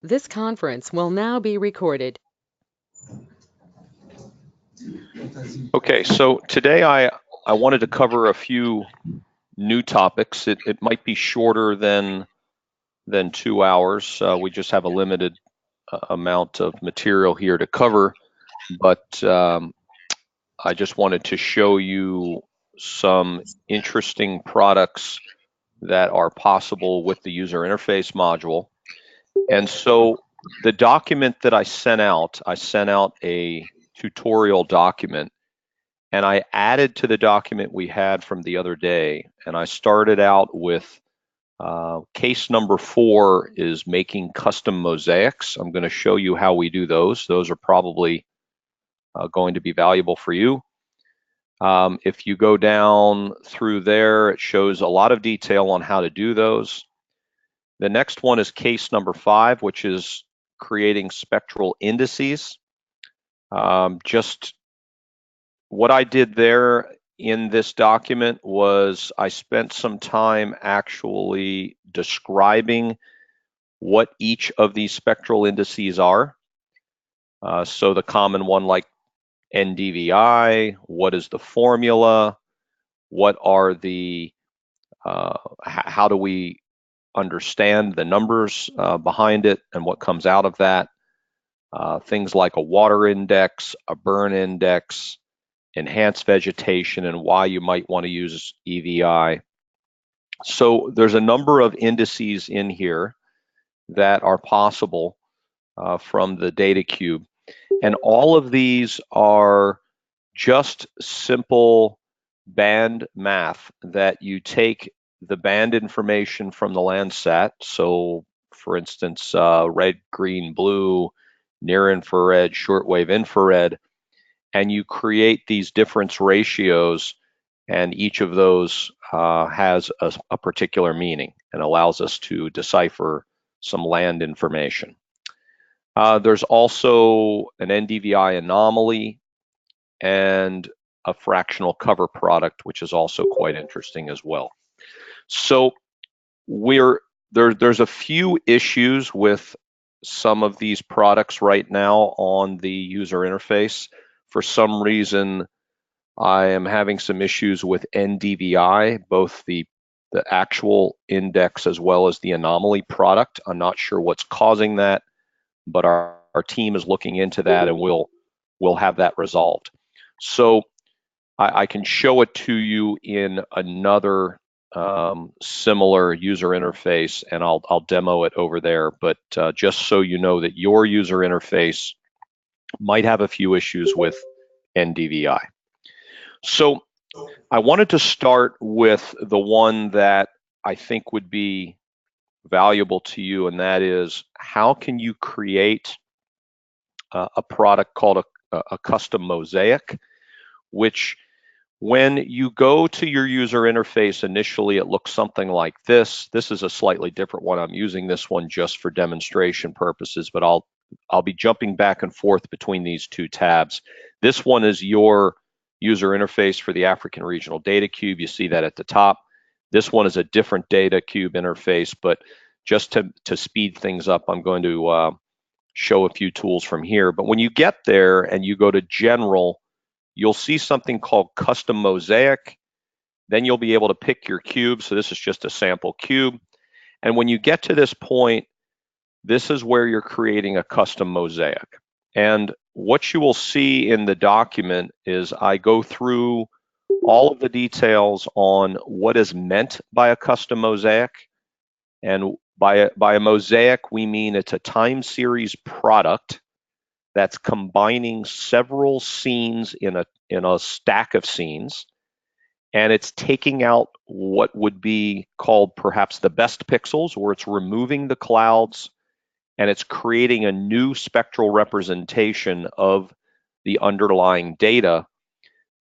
This conference will now be recorded. Okay, so today I wanted to cover a few new topics. It might be shorter than 2 hours. We just have a limited amount of material here to cover, but I just wanted to show you some interesting products that are possible with the user interface module. And so the document that I sent out a tutorial document. And I added to the document we had from the other day, and I started out with case number 4 is making custom mosaics. I'm going to show you how we do those. Those are probably going to be valuable for you. If you go down through there, it shows a lot of detail on how to do those. The next one is case number 5, which is creating spectral indices. Just what I did there in this document was I spent some time actually describing what each of these spectral indices are. So the common one like NDVI, what is the formula, what are the, how do we understand the numbers behind it and what comes out of that. Things like a water index, a burn index, enhanced vegetation, and why you might want to use EVI. So there's a number of indices in here that are possible from the data cube. And all of these are just simple band math that you take the band information from the Landsat. So for instance, red, green, blue, near infrared, shortwave infrared, and you create these difference ratios, and each of those has a particular meaning and allows us to decipher some land information. There's also an NDVI anomaly and a fractional cover product, which is also quite interesting as well. So there's a few issues with some of these products right now on the user interface. For some reason, I am having some issues with NDVI, both the actual index as well as the anomaly product. I'm not sure what's causing that, but our team is looking into that, and we'll have that resolved. So I can show it to you in another similar user interface, and I'll demo it over there. But just so you know that your user interface might have a few issues with NDVI. So I wanted to start with the one that I think would be valuable to you, and that is how can you create a product called a custom mosaic, which when you go to your user interface initially, it looks something like this. This is a slightly different one. I'm using this one just for demonstration purposes, but I'll be jumping back and forth between these two tabs. This one is your user interface for the African Regional Data Cube. You see that at the top. This one is a different data cube interface, but just to speed things up, I'm going to show a few tools from here. But when you get there and you go to General, you'll see something called Custom Mosaic. Then you'll be able to pick your cube. So this is just a sample cube. And when you get to this point, this is where you're creating a custom mosaic. And what you will see in the document is I go through all of the details on what is meant by a custom mosaic. And by a mosaic, we mean it's a time series product that's combining several scenes in a stack of scenes, and it's taking out what would be called perhaps the best pixels, where it's removing the clouds and it's creating a new spectral representation of the underlying data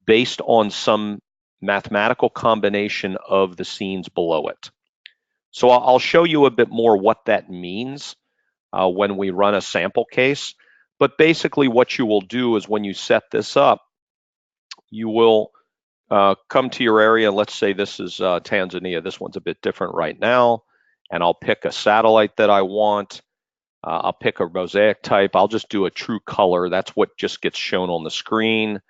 based on some mathematical combination of the scenes below it. So I'll show you a bit more what that means when we run a sample case. But basically what you will do is when you set this up, you will come to your area. Let's say this is Tanzania. This one's a bit different right now. And I'll pick a satellite that I want. I'll pick a mosaic type. I'll just do a true color. That's what just gets shown on the screen.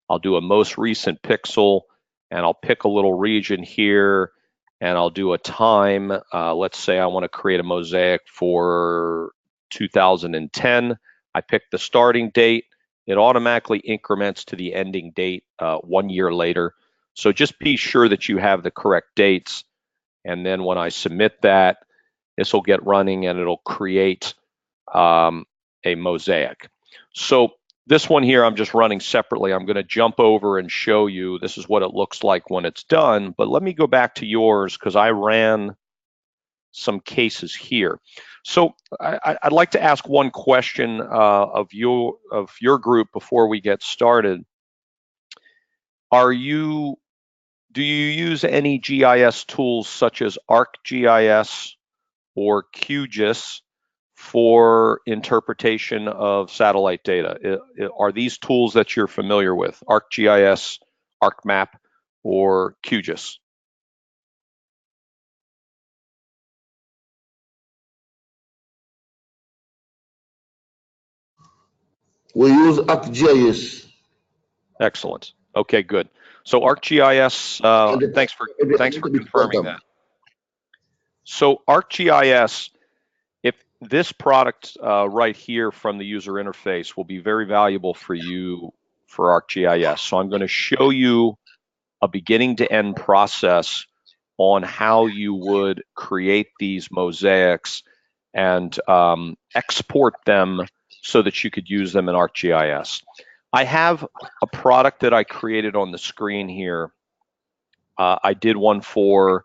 I'll do a most recent pixel, and I'll pick a little region here, and I'll do a time. Let's say I want to create a mosaic for 2010. I pick the starting date. It automatically increments to the ending date 1 year later. So just be sure that you have the correct dates. And then when I submit that, this will get running and it'll create a mosaic. So this one here, I'm just running separately. I'm going to jump over and show you this is what it looks like when it's done. But let me go back to yours because I ran some cases here. So I'd like to ask one question of your group before we get started. Do you use any GIS tools such as ArcGIS or QGIS for interpretation of satellite data? Are these tools that you're familiar with, ArcGIS, ArcMap, or QGIS? We use ArcGIS. Excellent. Okay, good. So ArcGIS, thanks for confirming that. So ArcGIS, if this product right here from the user interface will be very valuable for you for ArcGIS. So I'm going to show you a beginning to end process on how you would create these mosaics and export them so that you could use them in ArcGIS. I have a product that I created on the screen here. I did one for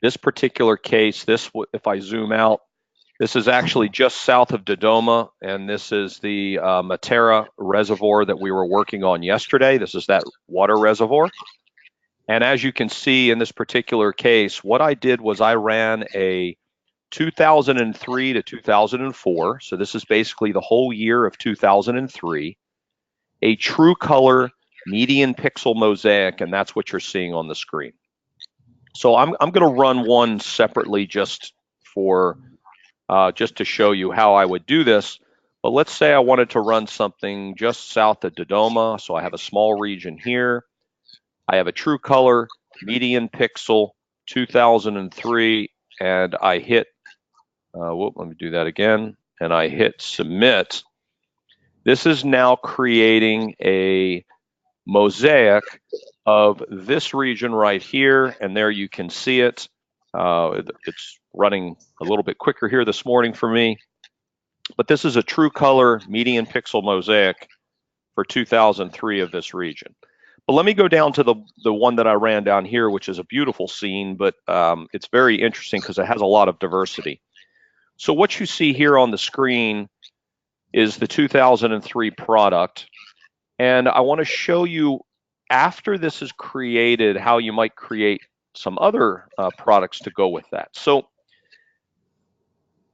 this particular case. If I zoom out, this is actually just south of Dodoma, and this is the Matera reservoir that we were working on yesterday. This is that water reservoir. And as you can see in this particular case, what I did was I ran a 2003 to 2004. So this is basically the whole year of 2003, a true color median pixel mosaic, and that's what you're seeing on the screen. So I'm going to run one separately just to show you how I would do this. But let's say I wanted to run something just south of Dodoma. So I have a small region here. I have a true color median pixel 2003, and I hit, let me do that again, and I hit submit. This is now creating a mosaic of this region right here, and there you can see it. It's running a little bit quicker here this morning for me, but this is a true color median pixel mosaic for 2003 of this region. But let me go down to the one that I ran down here, which is a beautiful scene, but it's very interesting because it has a lot of diversity. So what you see here on the screen is the 2003 product. And I want to show you, after this is created, how you might create some other products to go with that. So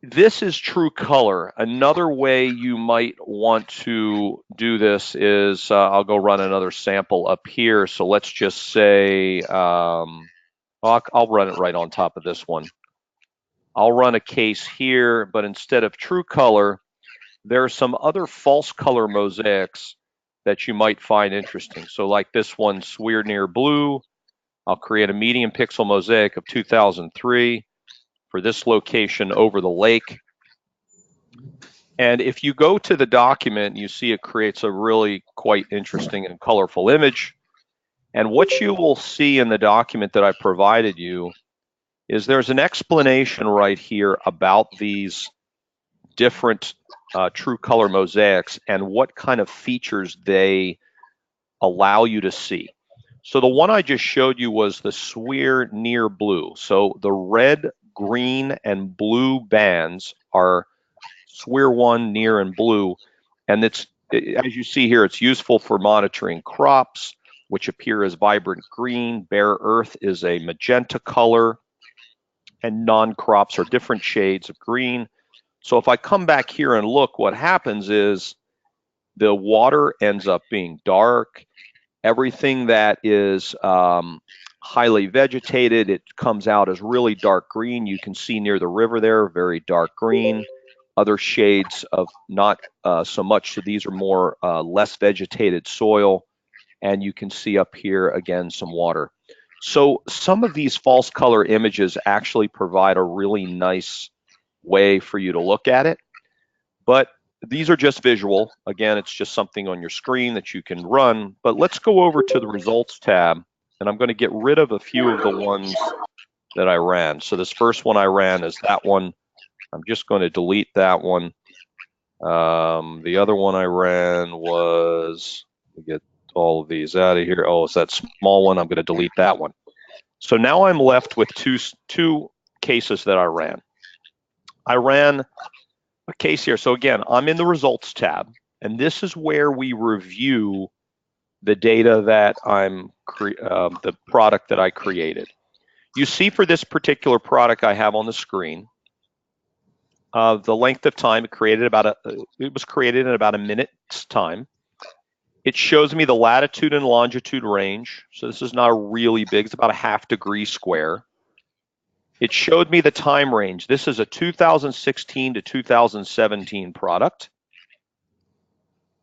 this is true color. Another way you might want to do this is, I'll go run another sample up here. So let's just say, I'll run it right on top of this one. I'll run a case here, but instead of true color, there are some other false color mosaics that you might find interesting. So like this one, Swear Near Blue, I'll create a medium pixel mosaic of 2003 for this location over the lake. And if you go to the document, you see it creates a really quite interesting and colorful image. And what you will see in the document that I provided you is there's an explanation right here about these different true color mosaics and what kind of features they allow you to see. So the one I just showed you was the Swear Near Blue. So the red, green, and blue bands are Swear 1, Near, and Blue. And as you see here, it's useful for monitoring crops, which appear as vibrant green. Bare earth is a magenta color, and non-crops are different shades of green. So if I come back here and look, what happens is the water ends up being dark. Everything that is highly vegetated, it comes out as really dark green. You can see near the river there, very dark green. other shades of not so much. So these are more less vegetated soil. And you can see up here again some water. So some of these false color images actually provide a really nice way for you to look at it. But these are just visual. Again, it's just something on your screen that you can run. But let's go over to the results tab, and I'm going to get rid of a few of the ones that I ran. So this first one I ran is that one. I'm just going to delete that one. The other one I ran was, let me get all of these out of here. Oh, it's that small one. I'm going to delete that one. So now I'm left with two cases that I ran. I ran a case here. So again, I'm in the results tab, and this is where we review the data that the product that I created. You see for this particular product I have on the screen, the length of time it was created in about a minute's time. It shows me the latitude and longitude range. So this is not really big, it's about a ½ degree square. It showed me the time range. This is a 2016 to 2017 product.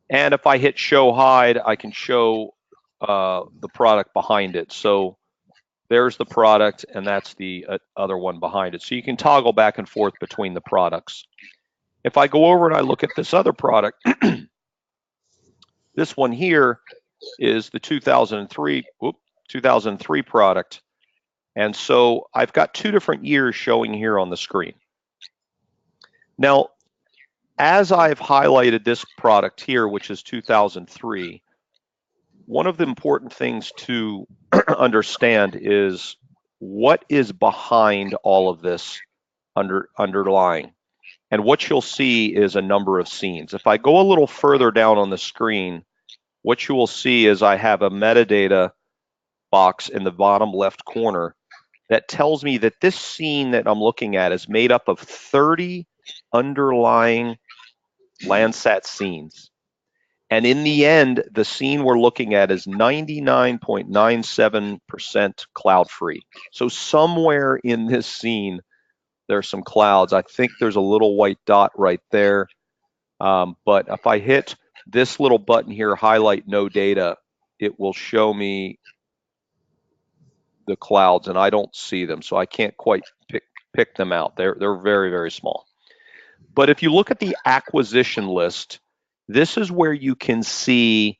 And if I hit show hide, I can show the product behind it. So there's the product, and that's the other one behind it. So you can toggle back and forth between the products. If I go over and I look at this other product, this one here is the 2003 product. And so I've got two different years showing here on the screen. Now, as I've highlighted this product here, which is 2003, one of the important things to understand is what is behind all of this underlying. And what you'll see is a number of scenes. If I go a little further down on the screen, what you will see is I have a metadata box in the bottom left corner that tells me that this scene that I'm looking at is made up of 30 underlying Landsat scenes. And in the end, the scene we're looking at is 99.97% cloud free. So somewhere in this scene, there's some clouds. I think there's a little white dot right there. But if I hit this little button here, highlight no data, it will show me the clouds, and I don't see them. So I can't quite pick them out. They're very, very small. But if you look at the acquisition list, this is where you can see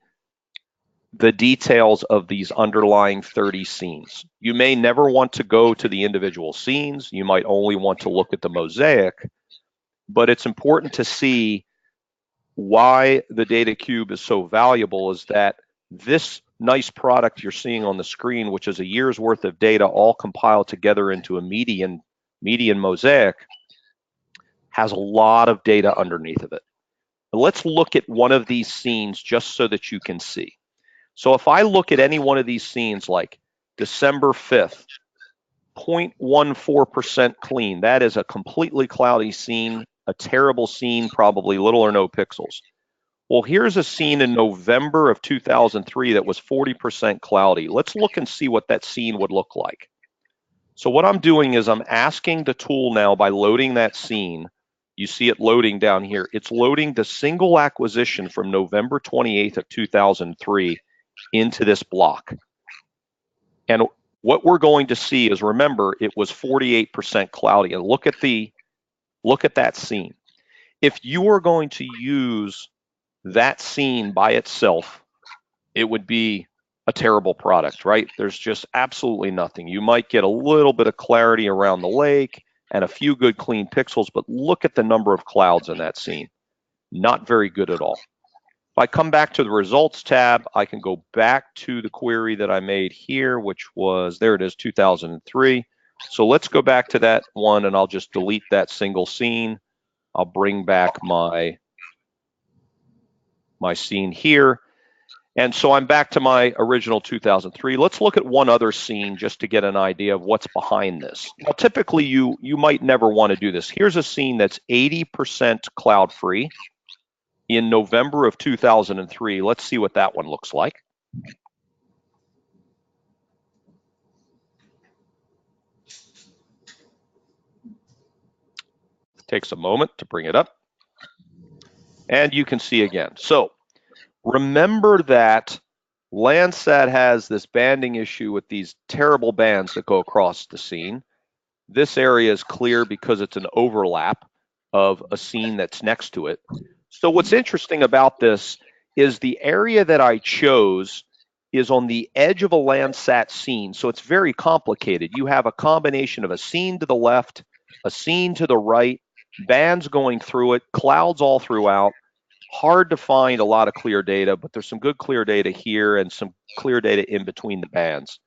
the details of these underlying 30 scenes. You may never want to go to the individual scenes. You might only want to look at the mosaic, but it's important to see why the data cube is so valuable is that this nice product you're seeing on the screen, which is a year's worth of data all compiled together into a median mosaic, has a lot of data underneath of it. Let's look at one of these scenes just so that you can see. So if I look at any one of these scenes like December 5th, 0.14% clean, that is a completely cloudy scene, a terrible scene, probably little or no pixels. Well, here's a scene in November of 2003 that was 40% cloudy. Let's look and see what that scene would look like. So what I'm doing is I'm asking the tool now by loading that scene. You see it loading down here. It's loading the single acquisition from November 28th of 2003 into this block. And what we're going to see is, remember, it was 48% cloudy. And look at that scene. If you are going to use that scene by itself, it would be a terrible product, right? There's just absolutely nothing. You might get a little bit of clarity around the lake and a few good clean pixels, but look at the number of clouds in that scene. Not very good at all. If I come back to the results tab, I can go back to the query that I made here, which was, there it is, 2003. So let's go back to that one, and I'll just delete that single scene. I'll bring back my scene here. And so I'm back to my original 2003. Let's look at one other scene just to get an idea of what's behind this. Now, typically, you might never want to do this. Here's a scene that's 80% cloud free in November of 2003. Let's see what that one looks like. It takes a moment to bring it up. And you can see again. So remember that Landsat has this banding issue with these terrible bands that go across the scene. This area is clear because it's an overlap of a scene that's next to it. So what's interesting about this is the area that I chose is on the edge of a Landsat scene. So it's very complicated. You have a combination of a scene to the left, a scene to the right, bands going through it, clouds all throughout. Hard to find a lot of clear data, but there's some good clear data here and some clear data in between the bands.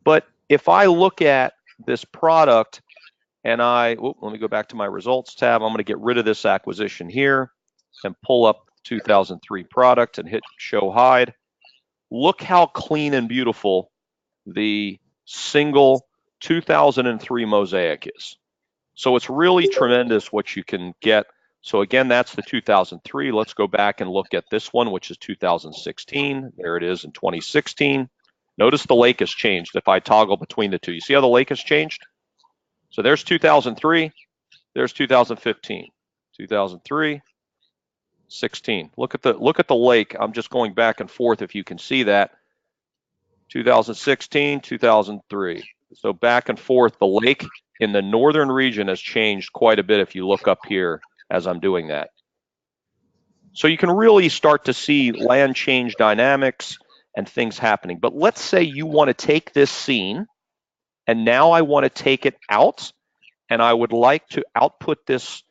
But if I look at this product and let me go back to my results tab. I'm going to get rid of this acquisition here and pull up 2003 product and hit show hide. Look how clean and beautiful the single 2003 mosaic is. So it's really tremendous what you can get. So again, that's the 2003. Let's go back and look at this one, which is 2016. There it is in 2016. Notice the lake has changed if I toggle between the two. You see how the lake has changed? So there's 2003, there's 2015, 2003, 16. Look at the lake. I'm just going back and forth if you can see that. 2016, 2003. So back and forth, the lake in the northern region has changed quite a bit if you look up here as I'm doing that. So you can really start to see land change dynamics and things happening. But let's say you want to take this scene and now I want to take it out and I would like to output this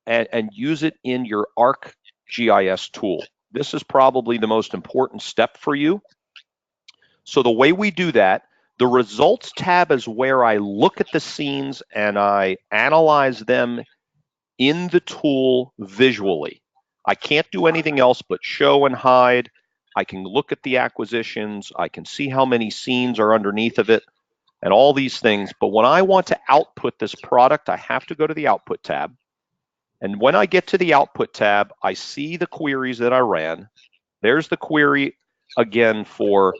and use it in your ArcGIS tool. This is probably the most important step for you. So the way we do that, the results tab is where I look at the scenes and I analyze them in the tool visually. I can't do anything else but show and hide. I can look at the acquisitions. I can see how many scenes are underneath of it and all these things. But when I want to output this product, I have to go to the Output tab. And when I get to the Output tab, I see the queries that I ran. There's the query again for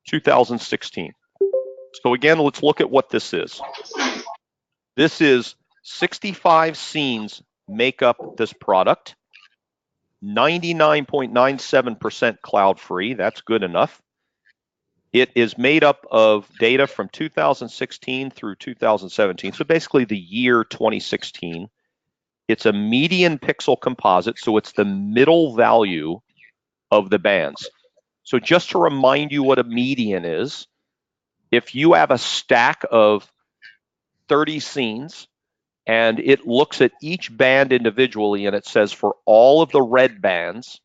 2016. So again, let's look at what this is. This is 65 scenes make up this product. 99.97% cloud free. That's good enough. It is made up of data from 2016 through 2017. So basically the year 2016. It's a median pixel composite, so it's the middle value of the bands. So just to remind you what a median is, if you have a stack of 30 scenes and it looks at each band individually and it says for all of the red bands,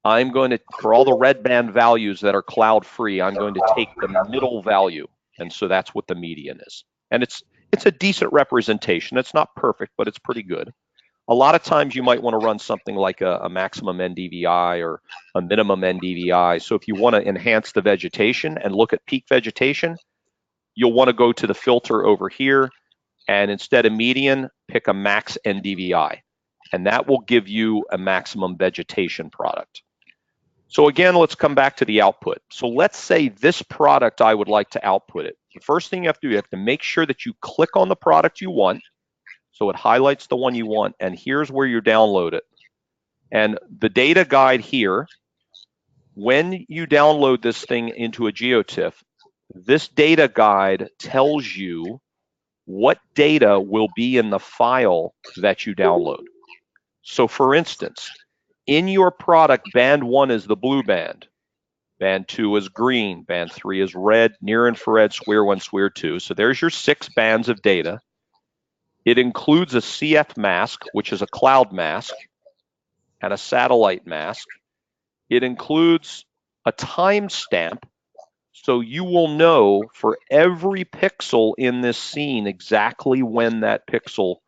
for all the red band values that are cloud free, I'm going to take the middle value. And so that's what the median is. And it's a decent representation. It's not perfect, but it's pretty good. A lot of times you might want to run something like a maximum NDVI or a minimum NDVI. So if you want to enhance the vegetation and look at peak vegetation, you'll want to go to the filter over here and instead of median, pick a max NDVI. And that will give you a maximum vegetation product. So again, let's come back to the output. So let's say this product, I would like to output it. The first thing you have to do, you have to make sure that you click on the product you want. So it highlights the one you want, and here's where you download it. And the data guide here, when you download this thing into a GeoTIFF, this data guide tells you what data will be in the file that you download. So for instance, in your product, band 1 is the blue band. Band 2 is green. Band 3 is red, near infrared, SWIR 1, SWIR 2. So there's your 6 bands of data. It includes a CF mask, which is a cloud mask, and a satellite mask. It includes a timestamp, so you will know for every pixel in this scene exactly when that pixel,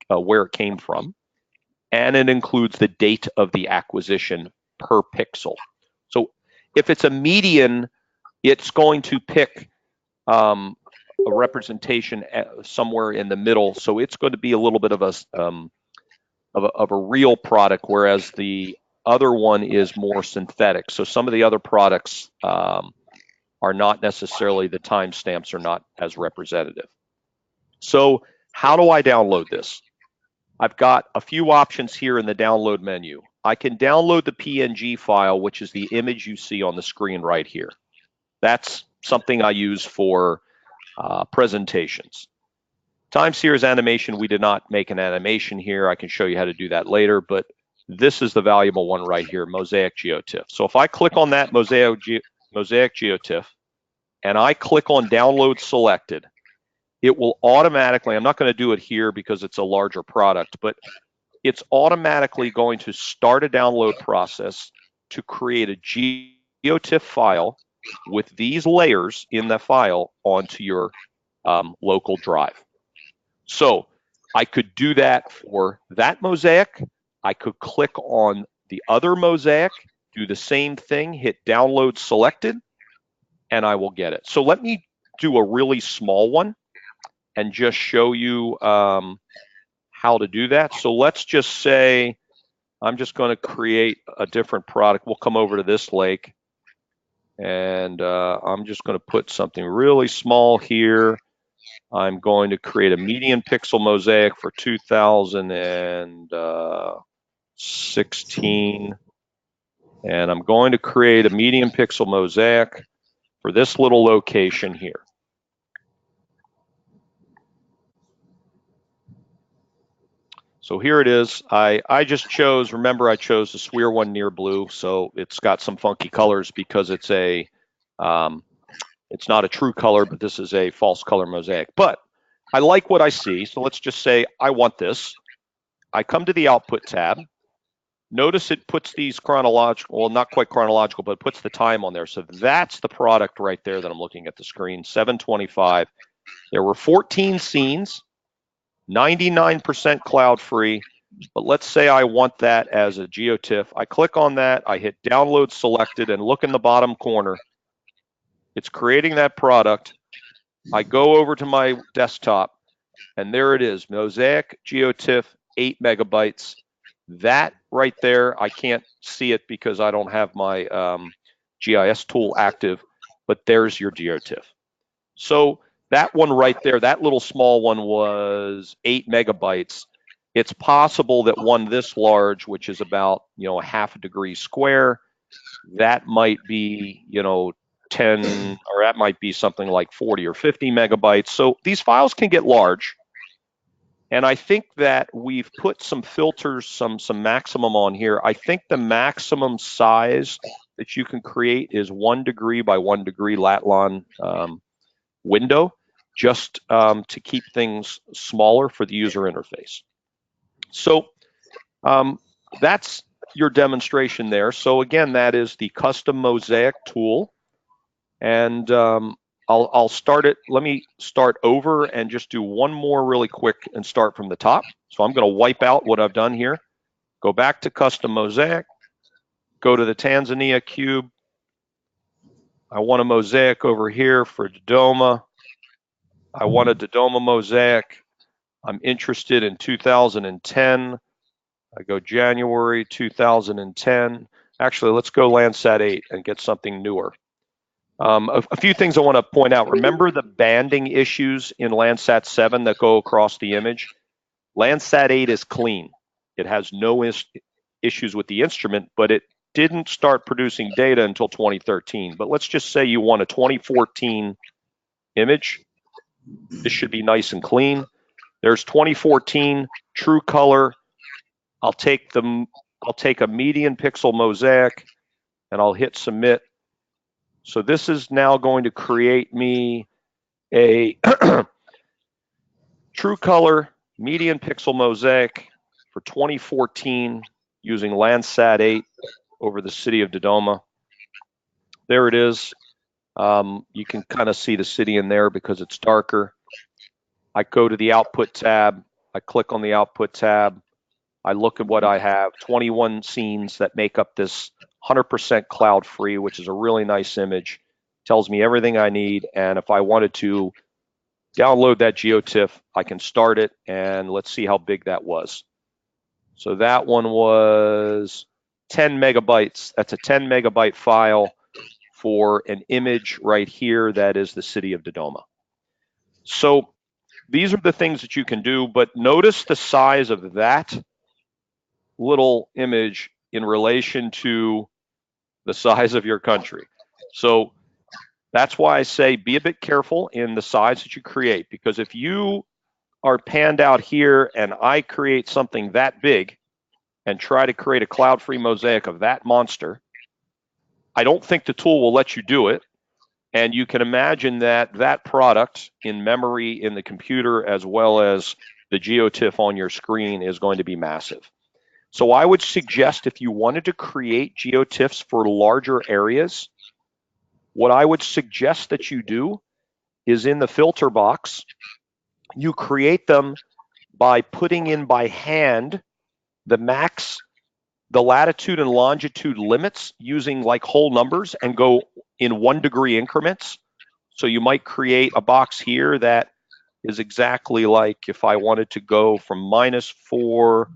where it came from. And it includes the date of the acquisition per pixel. So if it's a median, it's going to pick a representation somewhere in the middle. So it's going to be a little bit of a real product, whereas the other one is more synthetic. So some of the other products are not necessarily, the timestamps are not as representative. So how do I download this? I've got a few options here in the download menu. I can download the PNG file, which is the image you see on the screen right here. That's something I use for presentations. Time series animation, we did not make an animation here. I can show you how to do that later, but this is the valuable one right here, Mosaic GeoTIFF. So if I click on that Mosaic GeoTIFF and I click on download selected, it will automatically, I'm not going to do it here because it's a larger product, but it's automatically going to start a download process to create a GeoTIFF file with these layers in the file onto your local drive. So I could do that for that mosaic. I could click on the other mosaic, do the same thing, hit download selected, and I will get it. So let me do a really small one and just show you how to do that. So let's just say I'm just going to create a different product. We'll come over to this lake, and I'm just going to put something really small here. I'm going to create a median pixel mosaic for 2016, and I'm going to create a median pixel mosaic for this little location here. So here it is. I just chose, remember I chose the Sweer one near blue, so it's got some funky colors because it's a, it's not a true color, but this is a false color mosaic. But I like what I see, so let's just say I want this. I come to the output tab. Notice it puts these chronological, well, not quite chronological, but it puts the time on there. So that's the product right there that I'm looking at the screen, 725. There were 14 scenes, 99% cloud free, but let's say I want that as a GeoTIFF. I click on that, I hit download selected, and look in the bottom corner. It's creating that product. I go over to my desktop, and there it is, Mosaic GeoTIFF, 8 megabytes. That right there, I can't see it because I don't have my GIS tool active, but there's your GeoTIFF. So that one right there, that little small one was 8 megabytes. It's possible that one this large, which is about, a half a degree square, that might be, 10, or that might be something like 40 or 50 megabytes. So these files can get large. And I think that we've put some filters, some maximum on here. I think the maximum size that you can create is 1 degree by 1 degree Latlan window, just to keep things smaller for the user interface. So that's your demonstration there. So again, that is the custom mosaic tool. And I'll start it. Let me start over and just do one more really quick and start from the top. So I'm going to wipe out what I've done here. Go back to custom mosaic. Go to the Tanzania cube. I want a mosaic over here for Dodoma. I want a Dodoma mosaic. I'm interested in 2010. I go January 2010. Actually, let's go Landsat 8 and get something newer. A few things I want to point out. Remember the banding issues in Landsat 7 that go across the image? Landsat 8 is clean. It has no issues with the instrument, but it didn't start producing data until 2013. But let's just say you want a 2014 image. This should be nice and clean. There's 2014 true color. I'll take a median pixel mosaic and I'll hit submit. So this is now going to create me a true color median pixel mosaic for 2014 using Landsat 8 over the city of Dodoma. There it is. You can kind of see the city in there because it's darker. I go to the output tab. I click on the output tab. I look at what I have, 21 scenes that make up this 100% cloud free, which is a really nice image. Tells me everything I need. And if I wanted to download that GeoTIFF, I can start it, and let's see how big that was. So that one was 10 megabytes. That's a 10 megabyte file for an image right here that is the city of Dodoma. So these are the things that you can do, but notice the size of that little image in relation to the size of your country. So that's why I say be a bit careful in the size that you create, because if you are panned out here and I create something that big and try to create a cloud-free mosaic of that monster, I don't think the tool will let you do it. And you can imagine that that product in memory in the computer as well as the GeoTIFF on your screen is going to be massive. So I would suggest if you wanted to create GeoTIFFs for larger areas, what I would suggest that you do is in the filter box, you create them by putting in by hand the latitude and longitude limits using like whole numbers and go in 1 degree increments. So you might create a box here that is exactly like if I wanted to go from -4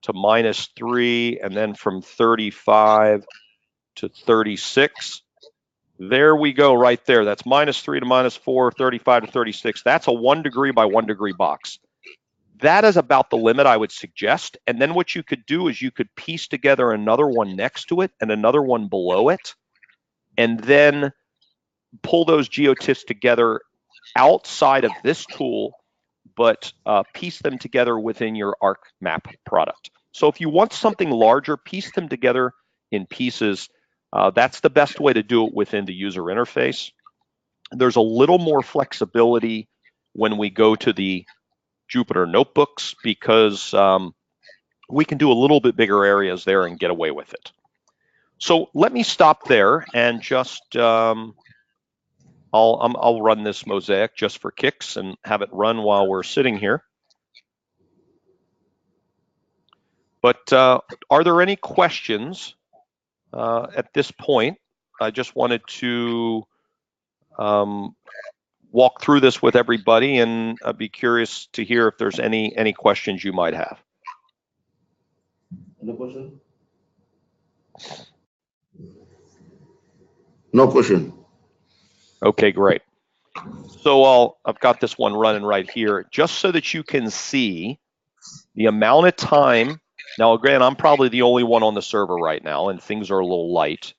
to -3 and then from 35 to 36. There we go right there. That's -3 to -4, 35 to 36. That's a 1 degree by 1 degree box. That is about the limit I would suggest. And then what you could do is you could piece together another one next to it and another one below it, and then pull those GeoTIFFs together outside of this tool, but piece them together within your ArcMap product. So if you want something larger, piece them together in pieces. That's the best way to do it within the user interface. There's a little more flexibility when we go to the Jupyter notebooks because we can do a little bit bigger areas there and get away with it. So let me stop there and just I'll run this mosaic just for kicks and have it run while we're sitting here. But are there any questions at this point? I just wanted to walk through this with everybody, and I'd be curious to hear if there's any questions you might have. No question? No question. Okay, great. So I've got this one running right here, just so that you can see the amount of time. Now, again, I'm probably the only one on the server right now, and things are a little light.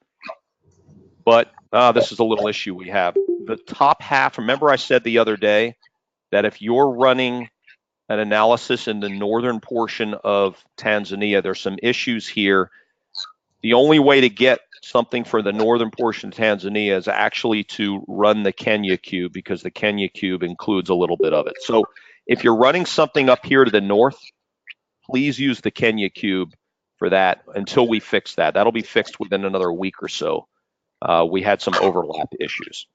But this is a little issue we have. The top half, remember I said the other day that if you're running an analysis in the northern portion of Tanzania, there's some issues here. The only way to get something for the northern portion of Tanzania is actually to run the Kenya cube, because the Kenya cube includes a little bit of it. So if you're running something up here to the north, please use the Kenya cube for that until we fix that. That'll be fixed within another week or so. We had some overlap issues.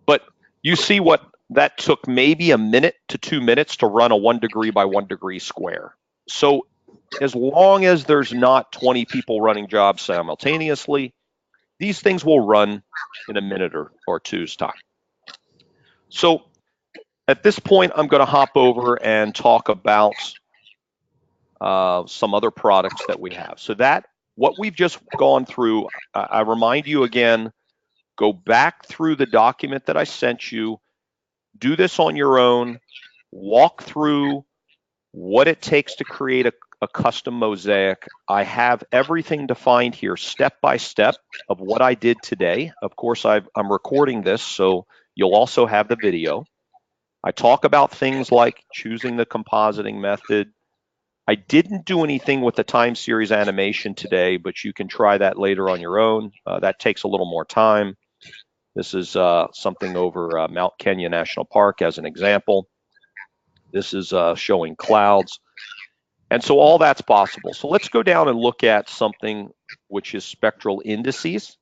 But you see what that took, maybe a minute to 2 minutes to run a 1 degree by 1 degree square. So as long as there's not 20 people running jobs simultaneously, these things will run in a minute or two's time. So at this point, I'm going to hop over and talk about some other products that we have. So that what we've just gone through, I remind you again, go back through the document that I sent you, do this on your own, walk through what it takes to create a custom mosaic. I have everything defined here step by step of what I did today. Of course, I'm recording this, so you'll also have the video. I talk about things like choosing the compositing method. I didn't do anything with the time series animation today, but you can try that later on your own. That takes a little more time. This is something over Mount Kenya National Park as an example. This is showing clouds. And so all that's possible. So let's go down and look at something which is spectral indices.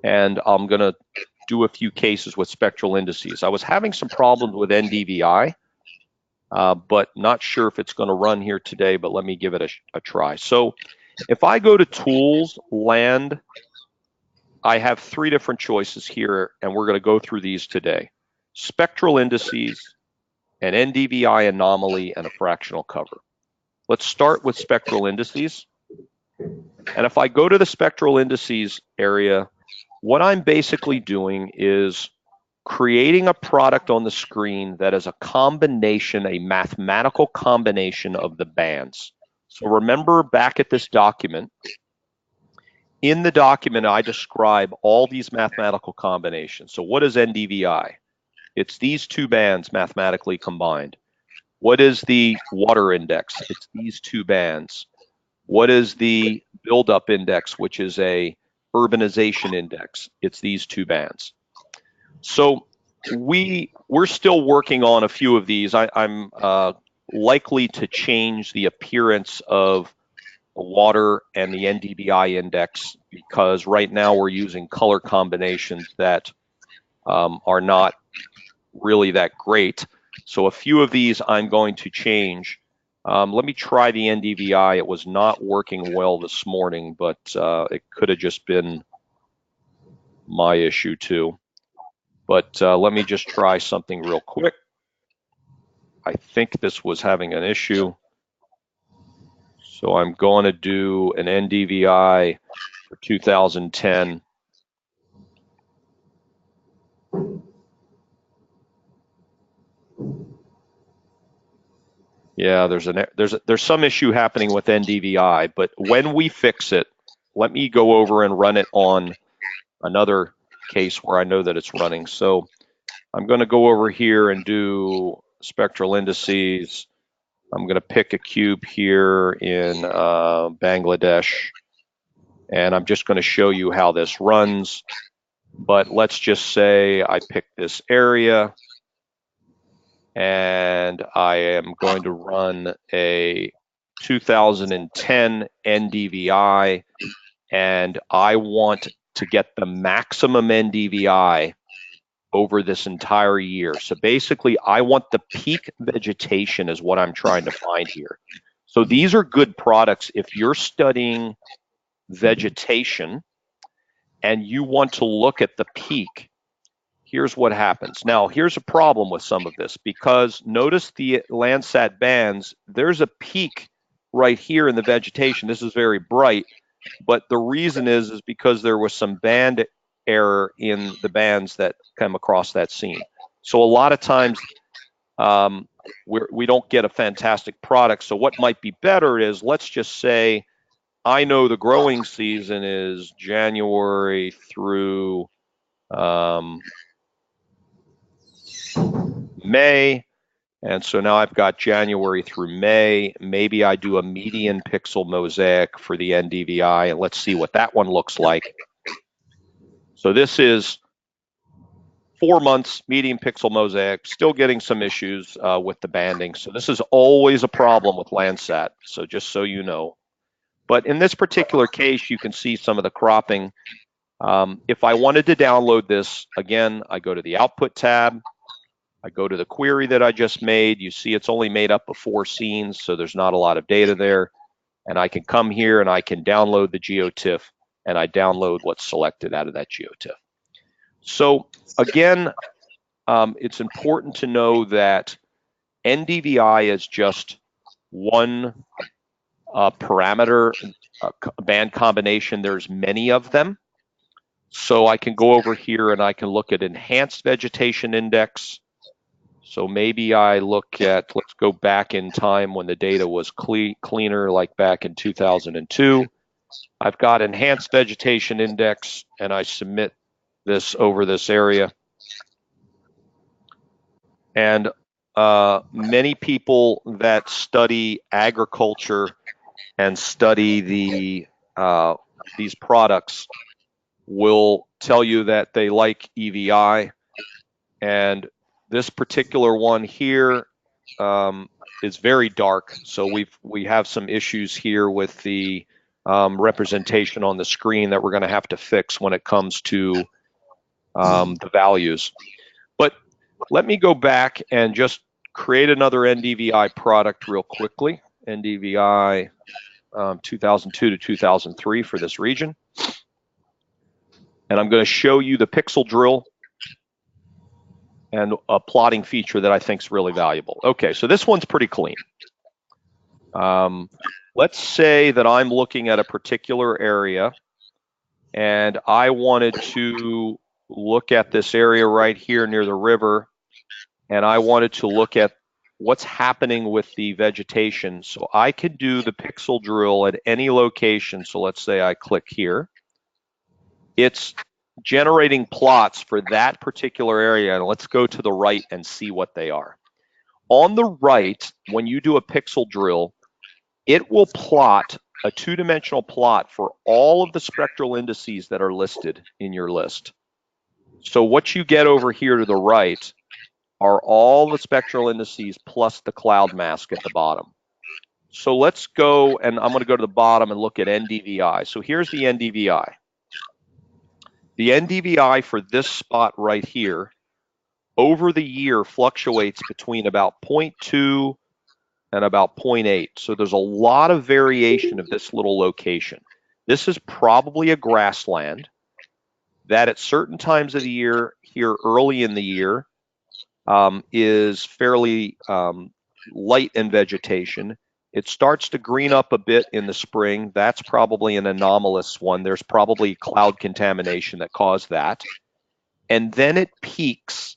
And I'm going to do a few cases with spectral indices. I was having some problems with NDVI, but not sure if it's going to run here today, but let me give it a try. So if I go to Tools, Land, I have 3 different choices here, and we're going to go through these today. Spectral indices, an NDVI anomaly, and a fractional cover. Let's start with spectral indices. And if I go to the spectral indices area, what I'm basically doing is creating a product on the screen that is a combination, a mathematical combination of the bands. So remember back at this document, in the document, I describe all these mathematical combinations. So what is NDVI? It's these two bands mathematically combined. What is the water index? It's these two bands. What is the buildup index, which is a urbanization index? It's these two bands. So we're still working on a few of these. I'm likely to change the appearance of the water and the NDVI index because right now we're using color combinations that are not really that great. So a few of these I'm going to change. Let me try the NDVI. It was not working well this morning, but it could have just been my issue too. But let me just try something real quick. I think this was having an issue. So I'm going to do an NDVI for 2010. Yeah, there's some issue happening with NDVI, but when we fix it, let me go over and run it on another case where I know that it's running. So I'm going to go over here and do spectral indices. I'm going to pick a cube here in Bangladesh, and I'm just going to show you how this runs. But let's just say I pick this area, and I am going to run a 2010 NDVI, and I want to get the maximum NDVI over this entire year. So basically, I want the peak vegetation is what I'm trying to find here. So these are good products if you're studying vegetation and you want to look at the peak. Here's what happens. Now, here's a problem with some of this because notice the Landsat bands, there's a peak right here in the vegetation. This is very bright, but the reason is because there was some band error in the bands that come across that scene. So a lot of times we don't get a fantastic product. So what might be better is, let's just say I know the growing season is January through May. And so now I've got January through May. Maybe I do a median pixel mosaic for the NDVI, and let's see what that one looks like. So this is 4 months median pixel mosaic, still getting some issues with the banding. So this is always a problem with Landsat, so just so you know. But in this particular case, you can see some of the cropping. If I wanted to download this, again, I go to the Output tab. I go to the query that I just made. You see it's only made up of 4 scenes, so there's not a lot of data there. And I can come here and I can download the GeoTIFF, and I download what's selected out of that GeoTIFF. So again, it's important to know that NDVI is just one parameter band combination. There's many of them. So I can go over here and I can look at enhanced vegetation index. So maybe I look at, let's go back in time when the data was cleaner, like back in 2002. I've got enhanced vegetation index, and I submit this over this area. And many people that study agriculture and study these products will tell you that they like EVI. And this particular one here is very dark. So we have some issues here with the representation on the screen that we're going to have to fix when it comes to the values. But let me go back and just create another NDVI product real quickly. NDVI 2002 to 2003 for this region. And I'm going to show you the pixel drill and a plotting feature that I think is really valuable. Okay, so this one's pretty clean. Let's say that I'm looking at a particular area and I wanted to look at this area right here near the river, and I wanted to look at what's happening with the vegetation. So I could do the pixel drill at any location. So let's say I click here. It's generating plots for that particular area. And let's go to the right and see what they are. On the right, when you do a pixel drill, it will plot a two-dimensional plot for all of the spectral indices that are listed in your list. So what you get over here to the right are all the spectral indices plus the cloud mask at the bottom. So let's go, and I'm going to go to the bottom and look at NDVI. So here's the NDVI. The NDVI for this spot right here over the year fluctuates between about 0.2 and about 0.8. So there's a lot of variation of this little location. This is probably a grassland that at certain times of the year, here early in the year, is fairly light in vegetation. It starts to green up a bit in the spring. That's probably an anomalous one. There's probably cloud contamination that caused that. And then it peaks.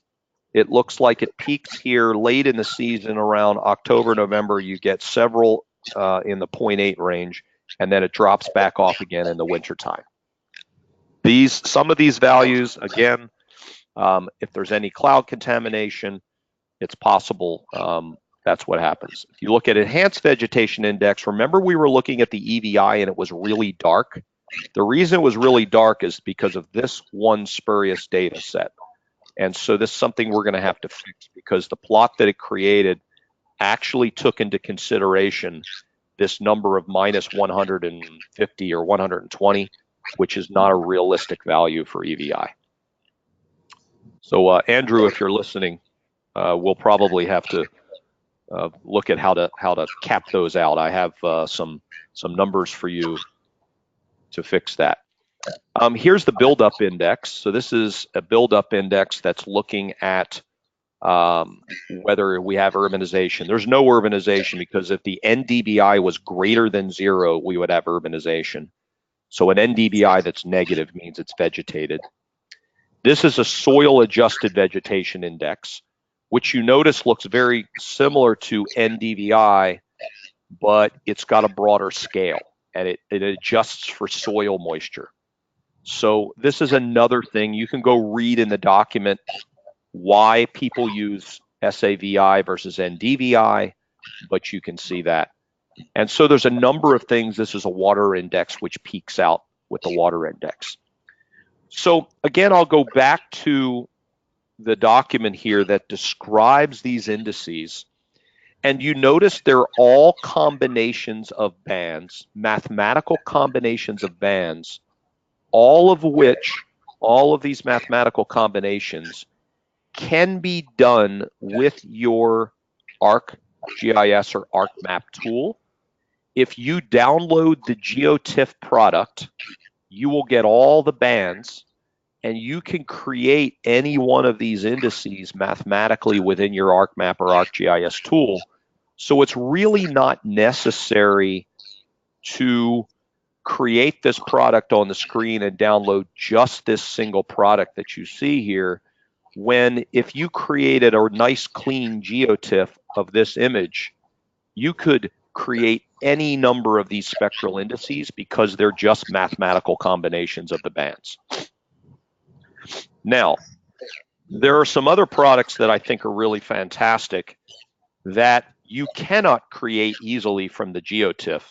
It looks like it peaks here late in the season around October, November. You get several in the 0.8 range, and then it drops back off again in the wintertime. Some of these values, again, if there's any cloud contamination, it's possible that's what happens. If you look at Enhanced Vegetation Index, remember we were looking at the EVI and it was really dark? The reason it was really dark is because of this one spurious data set. And so this is something we're going to have to fix because the plot that it created actually took into consideration this number of minus 150 or 120, which is not a realistic value for EVI. So Andrew, if you're listening, we'll probably have to look at how to cap those out. I have some numbers for you to fix that. Here's the buildup index. So this is a buildup index that's looking at whether we have urbanization. There's no urbanization because if the NDVI was greater than 0, we would have urbanization. So an NDVI that's negative means it's vegetated. This is a soil adjusted vegetation index, which you notice looks very similar to NDVI, but it's got a broader scale and it adjusts for soil moisture. So this is another thing. You can go read in the document why people use SAVI versus NDVI, but you can see that. And so there's a number of things. This is a water index, which peaks out with the water index. So again, I'll go back to the document here that describes these indices. And you notice they're all combinations of bands, mathematical combinations of bands, all of these mathematical combinations can be done with your ArcGIS or ArcMap tool. If you download the GeoTIFF product, you will get all the bands and you can create any one of these indices mathematically within your ArcMap or ArcGIS tool. So it's really not necessary to create this product on the screen and download just this single product that you see here, when if you created a nice clean GeoTIFF of this image, you could create any number of these spectral indices because they're just mathematical combinations of the bands. Now, there are some other products that I think are really fantastic that you cannot create easily from the GeoTIFF.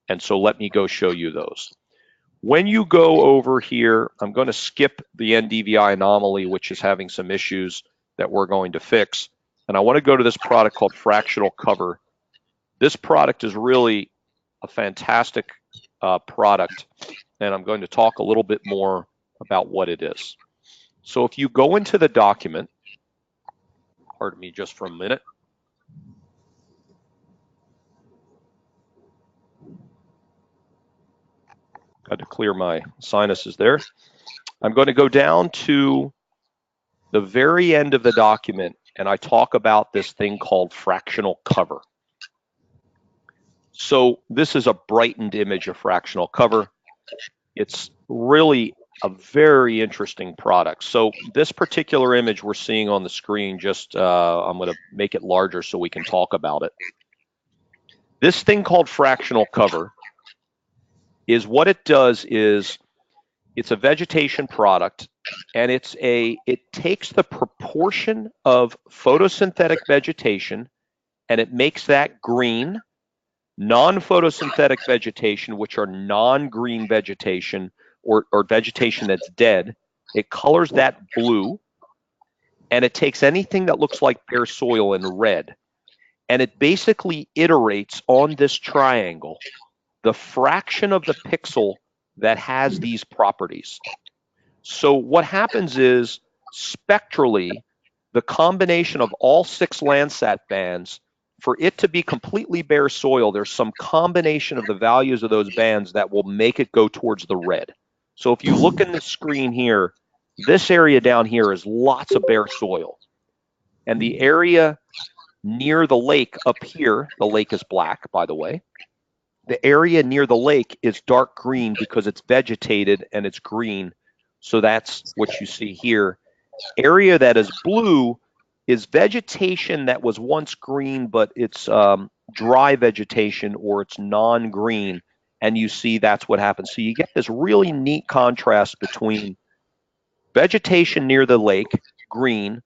And so let me go show you those. When you go over here, I'm going to skip the NDVI anomaly, which is having some issues that we're going to fix. And I want to go to this product called Fractional Cover. This product is really a fantastic product. And I'm going to talk a little bit more about what it is. So if you go into the document, pardon me just for a minute. Got to clear my sinuses there. I'm going to go down to the very end of the document, and I talk about this thing called fractional cover. So this is a brightened image of fractional cover. It's really a very interesting product. So this particular image we're seeing on the screen, just I'm going to make it larger so we can talk about it. This thing called fractional cover is what it does is it's a vegetation product, and it takes the proportion of photosynthetic vegetation and it makes that green. Non-photosynthetic vegetation, which are non-green vegetation or vegetation that's dead, it colors that blue, and it takes anything that looks like bare soil in red, and it basically iterates on this triangle the fraction of the pixel that has these properties. So what happens is, spectrally, the combination of all 6 Landsat bands, for it to be completely bare soil, there's some combination of the values of those bands that will make it go towards the red. So if you look in the screen here, this area down here is lots of bare soil. And the area near the lake up here, the lake is black, by the way. The area near the lake is dark green because it's vegetated and it's green. So that's what you see here. Area that is blue is vegetation that was once green, but it's dry vegetation or it's non-green. And you see that's what happens. So you get this really neat contrast between vegetation near the lake, green,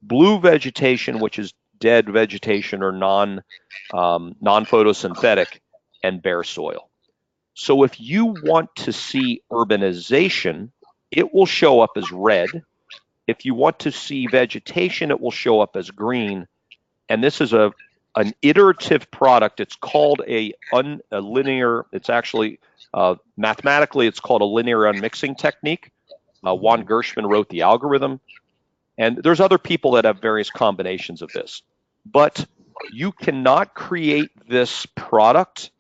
blue vegetation, which is dead vegetation or non-photosynthetic, and bare soil. So if you want to see urbanization, it will show up as red. If you want to see vegetation, it will show up as green. And this is an iterative product. It's called a linear, it's actually, mathematically, it's called a linear unmixing technique. Juan Gershman wrote the algorithm. And there's other people that have various combinations of this. But you cannot create this product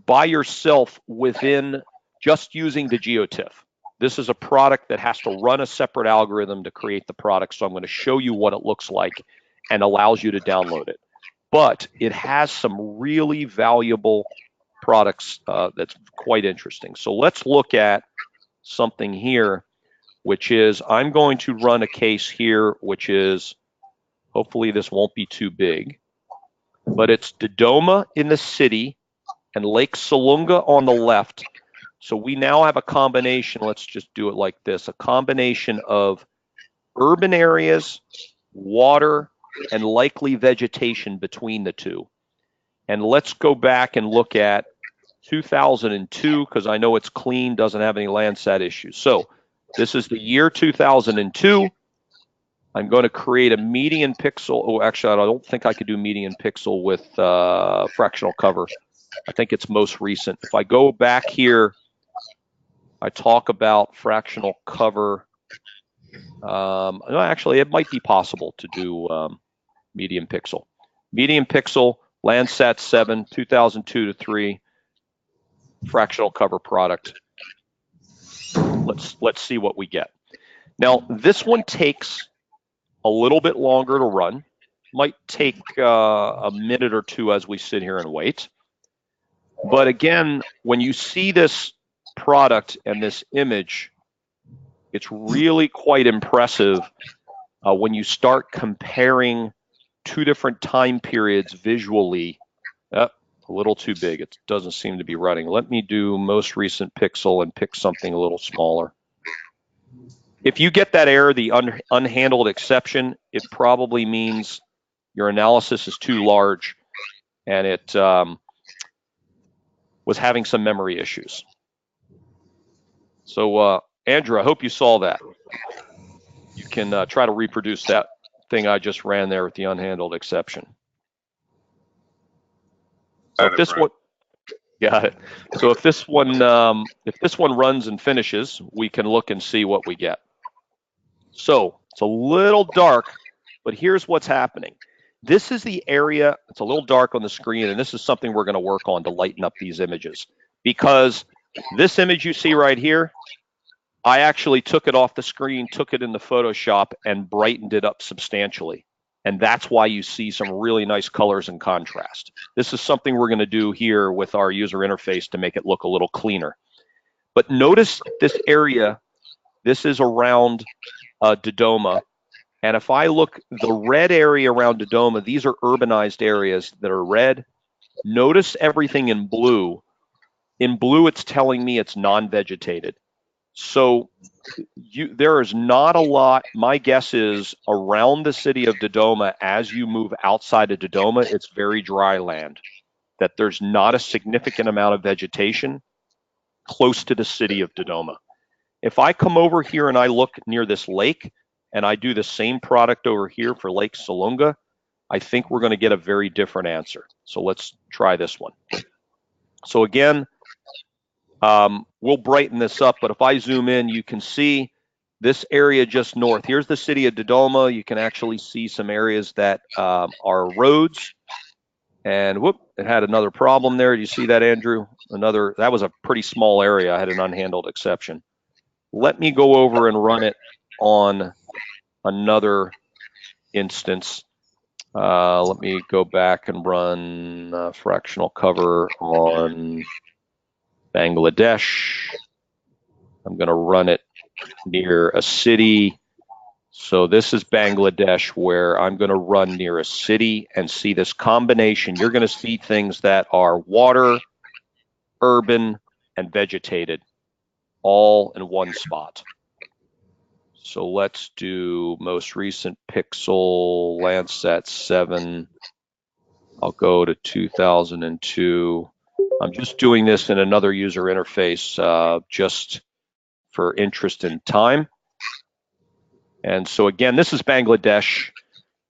by yourself within just using the GeoTIFF. This is a product that has to run a separate algorithm to create the product. So I'm going to show you what it looks like and allows you to download it. But it has some really valuable products that's quite interesting. So let's look at something here, which is I'm going to run a case here, which is, hopefully this won't be too big, but it's Dodoma in the city and Lake Salunga on the left. So we now have a combination, let's just do it like this, a combination of urban areas, water, and likely vegetation between the two. And let's go back and look at 2002, because I know it's clean, doesn't have any Landsat issues. So this is the year 2002. I'm going to create a median pixel. Oh, actually, I don't think I could do median pixel with fractional cover. I think it's most recent. If I go back here, I talk about fractional cover. No, actually, it might be possible to do median pixel. Median pixel, Landsat 7, 2002 to 3, fractional cover product. Let's see what we get. Now, this one takes a little bit longer to run. Might take a minute or two as we sit here and wait. But again, when you see this product and this image, it's really quite impressive when you start comparing 2 different time periods visually. A little too big. It doesn't seem to be running. Let me do most recent pixel and pick something a little smaller. If you get that error, the unhandled exception, it probably means your analysis is too large and it was having some memory issues. So Andrew, I hope you saw that. You can try to reproduce that thing I just ran there with the unhandled exception. So if this one, got it. So if this one runs and finishes, we can look and see what we get. So it's a little dark, but here's what's happening. This is the area, it's a little dark on the screen, and this is something we're going to work on to lighten up these images. Because this image you see right here, I actually took it off the screen, took it into Photoshop, and brightened it up substantially. And that's why you see some really nice colors and contrast. This is something we're going to do here with our user interface to make it look a little cleaner. But notice this area, this is around Dodoma. And if I look, the red area around Dodoma, these are urbanized areas that are red. Notice everything in blue. In blue, it's telling me it's non-vegetated. So there is not a lot. My guess is around the city of Dodoma, as you move outside of Dodoma, it's very dry land, that there's not a significant amount of vegetation close to the city of Dodoma. If I come over here and I look near this lake and I do the same product over here for Lake Salunga, I think we're going to get a very different answer. So let's try this one. So again, we'll brighten this up, but if I zoom in, you can see this area just north. Here's the city of Dodoma. You can actually see some areas that are roads. And whoop, it had another problem there. Do you see that, Andrew? That was a pretty small area. I had an unhandled exception. Let me go over and run it on another instance. Let me go back and run fractional cover on Bangladesh. I'm going to run it near a city. So this is Bangladesh, where I'm going to run near a city and see this combination. You're going to see things that are water, urban, and vegetated all in one spot. So let's do most recent pixel, Landsat 7. I'll go to 2002. I'm just doing this in another user interface just for interest in time. And so again, this is Bangladesh,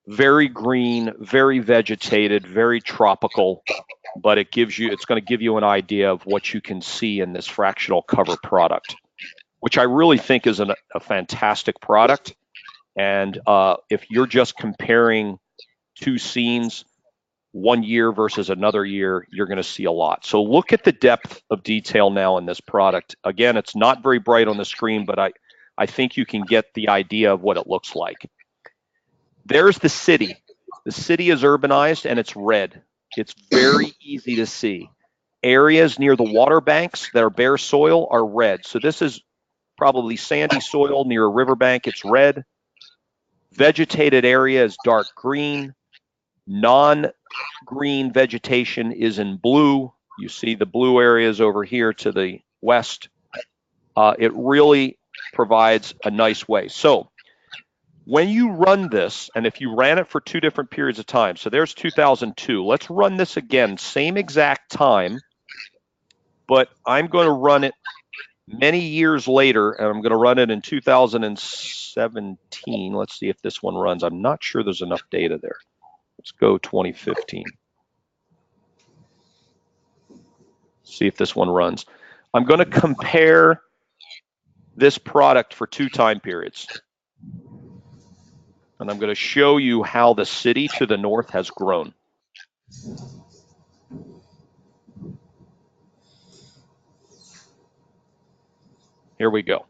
very green, very vegetated, very tropical, but it's going to give you an idea of what you can see in this fractional cover product, which I really think is a fantastic product. And if you're just comparing two scenes, 1 year versus another year, you're going to see a lot. So look at the depth of detail now in this product. Again, it's not very bright on the screen, but I think you can get the idea of what it looks like. There's the city. The city is urbanized and it's red. It's very easy to see. Areas near the water banks that are bare soil are red. So this is probably sandy soil near a riverbank. It's red. Vegetated area is dark green. Non-green vegetation is in blue. You see the blue areas over here to the west. It really provides a nice way. So when you run this, and if you ran it for 2 different periods of time, so there's 2002. Let's run this again, same exact time, but I'm going to run it many years later, and I'm going to run it in 2017. Let's see if this one runs. I'm not sure there's enough data there. Let's go 2015. See if this one runs. I'm going to compare this product for 2 time periods. And I'm going to show you how the city to the north has grown. Here we go.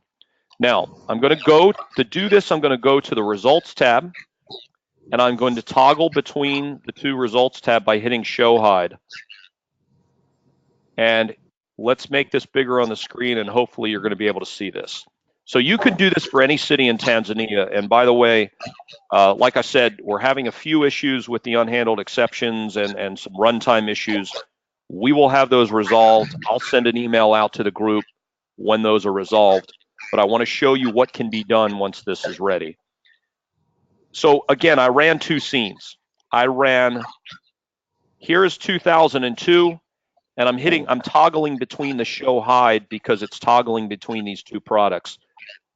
Now, I'm going to do this, I'm going to go to the Results tab, and I'm going to toggle between the 2 Results tab by hitting Show Hide. And let's make this bigger on the screen, and hopefully you're going to be able to see this. So you could do this for any city in Tanzania. And by the way, like I said, we're having a few issues with the unhandled exceptions and some runtime issues. We will have those resolved. I'll send an email out to the group when those are resolved. But I want to show you what can be done once this is ready. So again, I ran 2 scenes. Here's 2002. And I'm toggling between the show hide because it's toggling between these 2 products.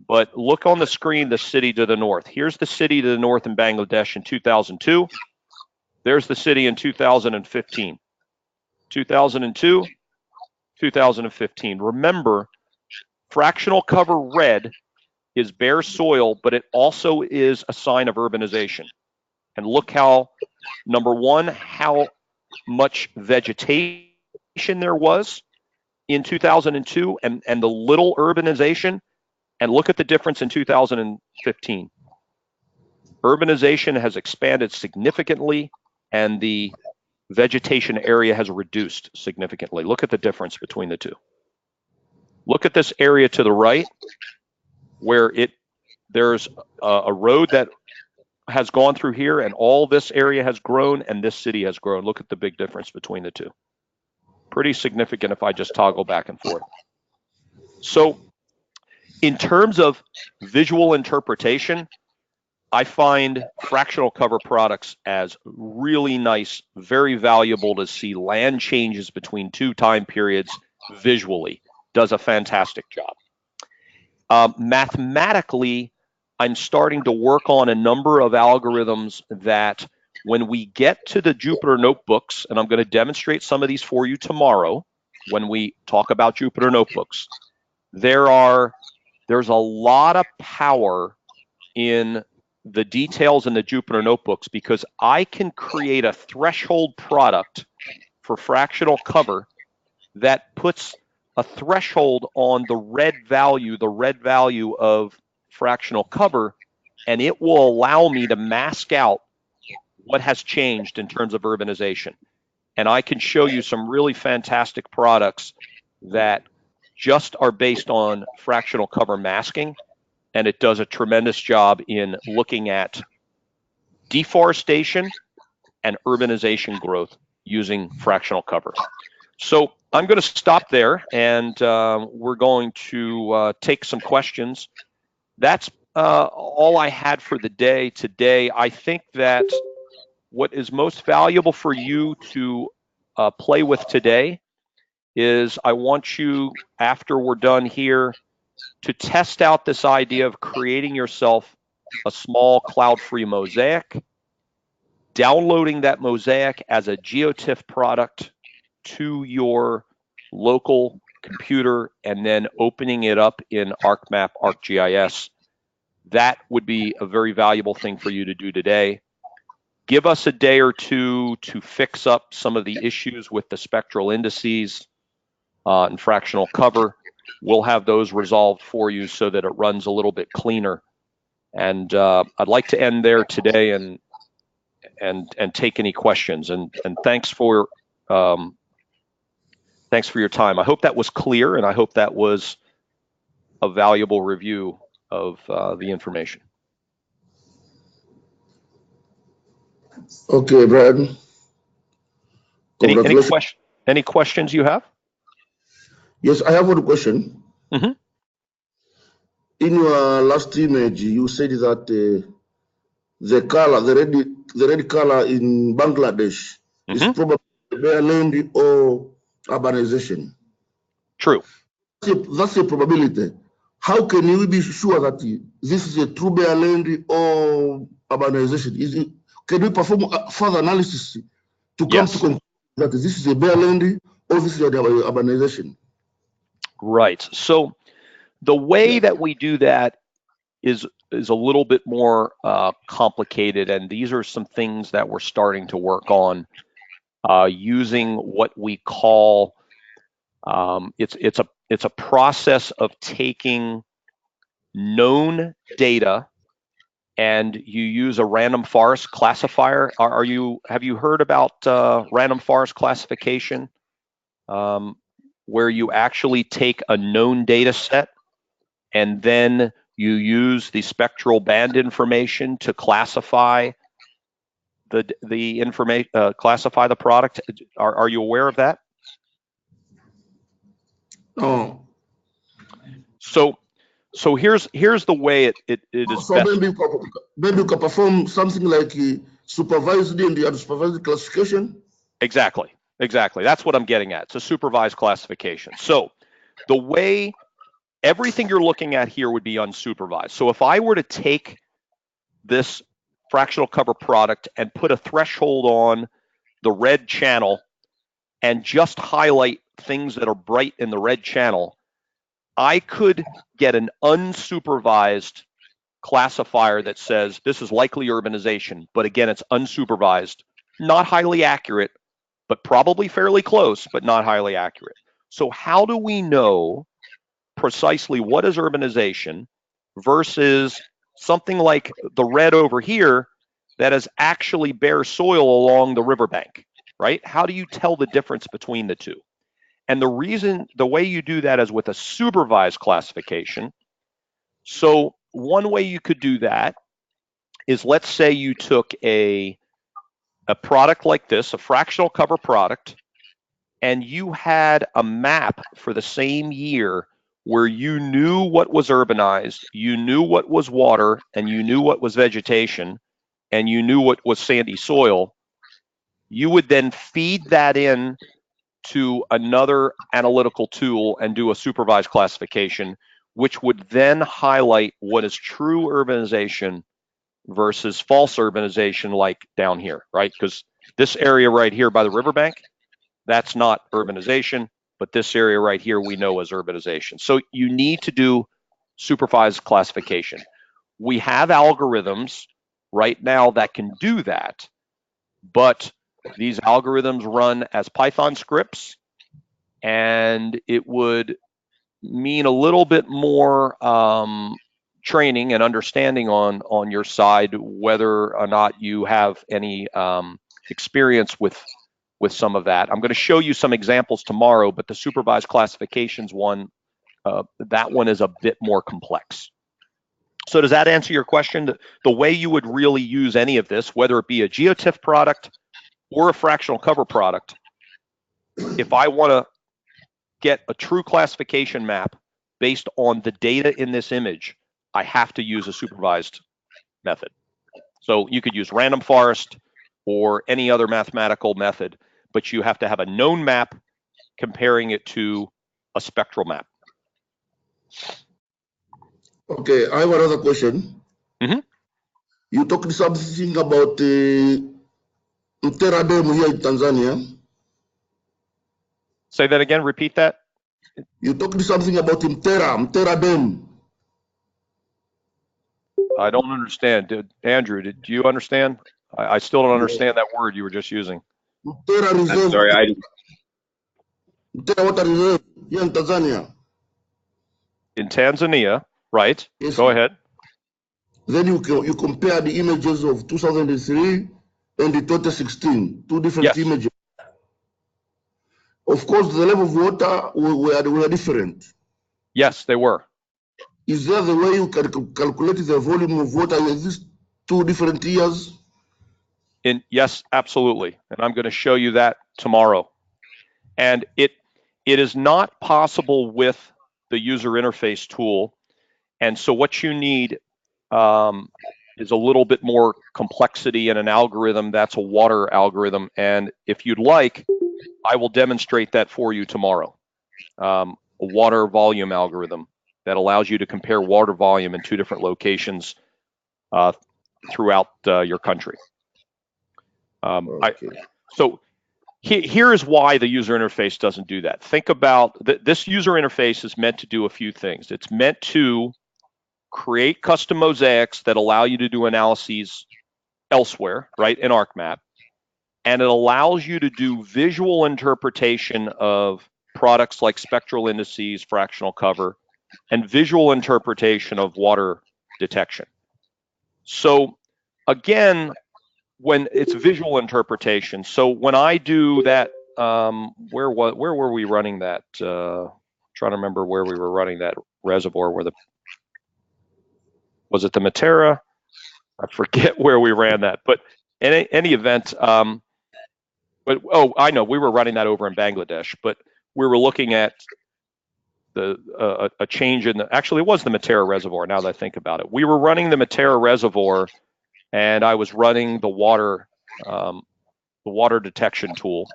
But look on the screen, the city to the north. Here's the city to the north in Bangladesh in 2002. There's the city in 2015. 2002, 2015. Remember, fractional cover red is bare soil, but it also is a sign of urbanization. And look how, number one, how much vegetation there was in 2002 and the little urbanization, and look at the difference in 2015. Urbanization has expanded significantly and the vegetation area has reduced significantly. Look at the difference between the 2. Look at this area to the right where there's a road that has gone through here, and all this area has grown and this city has grown. Look at the big difference between the two. Pretty significant if I just toggle back and forth. So in terms of visual interpretation, I find fractional cover products as really nice, very valuable to see land changes between two time periods visually. Does a fantastic job. Mathematically, I'm starting to work on a number of algorithms that when we get to the Jupyter notebooks, and I'm going to demonstrate some of these for you tomorrow when we talk about Jupyter notebooks, there's a lot of power in the details in the Jupyter notebooks because I can create a threshold product for fractional cover that puts a threshold on the red value of fractional cover, and it will allow me to mask out what has changed in terms of urbanization. And I can show you some really fantastic products that just are based on fractional cover masking, and it does a tremendous job in looking at deforestation and urbanization growth using fractional cover. So I'm going to stop there, and we're going to take some questions. That's all I had for the day today. I think that what is most valuable for you to play with today is I want you, after we're done here, to test out this idea of creating yourself a small cloud-free mosaic, downloading that mosaic as a GeoTIFF product to your local computer, and then opening it up in ArcMap, ArcGIS. That would be a very valuable thing for you to do today. Give us a day or two to fix up some of the issues with the spectral indices and fractional cover. We'll have those resolved for you so that it runs a little bit cleaner. And I'd like to end there today and take any questions. And thanks for your time. I hope that was clear, and I hope that was a valuable review of the information. Okay, Brian. Congratulations. Any questions you have? Yes, I have one question. Mm-hmm. In your last image, you said that the color, the red color in Bangladesh is probably bare land or urbanization. True. That's a probability. How can we be sure that this is a true bare land or urbanization? Can we perform further analysis to come to conclusion that this is a bare land or this is an urbanization? Right. So the way that we do that is a little bit more complicated, and these are some things that we're starting to work on using what we call it's a process of taking known data, and you use a random forest classifier. Have you heard about random forest classification, where you actually take a known data set and then you use the spectral band information to classify the information, classify the product? Are you aware of that? No. So here's the way it is So best. maybe you can perform something like supervised and unsupervised classification? Exactly. That's what I'm getting at. It's a supervised classification. So the way everything you're looking at here would be unsupervised. So if I were to take this fractional cover product and put a threshold on the red channel and just highlight things that are bright in the red channel, I could get an unsupervised classifier that says this is likely urbanization, but again, it's unsupervised, not highly accurate, but probably fairly close, but not highly accurate. So how do we know precisely what is urbanization versus something like the red over here that is actually bare soil along the riverbank, right? How do you tell the difference between the two? And the way you do that is with a supervised classification. So one way you could do that is, let's say you took a product like this, a fractional cover product, and you had a map for the same year where you knew what was urbanized, you knew what was water, and you knew what was vegetation, and you knew what was sandy soil. You would then feed that in to another analytical tool and do a supervised classification, which would then highlight what is true urbanization versus false urbanization, like down here, right? Because this area right here by the riverbank, that's not urbanization, but this area right here we know is urbanization. So you need to do supervised classification. We have algorithms right now that can do that, but these algorithms run as Python scripts, and it would mean a little bit more training and understanding on your side, whether or not you have any experience with some of that. I'm going to show you some examples tomorrow, but the supervised classifications one, that one is a bit more complex. So does that answer your question? The way you would really use any of this, whether it be a GeoTIFF product or a fractional cover product, if I want to get a true classification map based on the data in this image, I have to use a supervised method. So you could use random forest or any other mathematical method, but you have to have a known map comparing it to a spectral map. Okay, I have another question. Mm-hmm. You talked something about Mtera Dam here in Tanzania. Say that again, repeat that. You talked something about Mtera Dam. I don't understand. Andrew, do you understand? I still don't understand that word you were just using. Mtera Reserve. I'm sorry, Mtera Water Reserve here in Tanzania. In Tanzania, right? Yes. Go ahead. Then you compare the images of 2003 and the 2016, two different images. Of course, the level of water were different. Yes, they were. Is there the way you can calculate the volume of water in these two different years? Yes, absolutely. And I'm going to show you that tomorrow. And it is not possible with the user interface tool. And so what you need is a little bit more complexity in an algorithm. That's a water algorithm. And if you'd like, I will demonstrate that for you tomorrow. A water volume algorithm that allows you to compare water volume in two different locations throughout your country. So here is why the user interface doesn't do that. Think about this user interface is meant to do a few things. It's meant to create custom mosaics that allow you to do analyses elsewhere, right, in ArcMap. And it allows you to do visual interpretation of products like spectral indices, fractional cover, and visual interpretation of water detection. So again, when it's visual interpretation, so when I do that, where were we running that? Trying to remember where we were running that reservoir. Was it the Matera? I forget where we ran that, but in any event, but oh, I know we were running that over in Bangladesh, but we were looking at a change in actually it was the Matera reservoir. Now that I think about it, we were running the Matera reservoir, and I was running the water detection tool.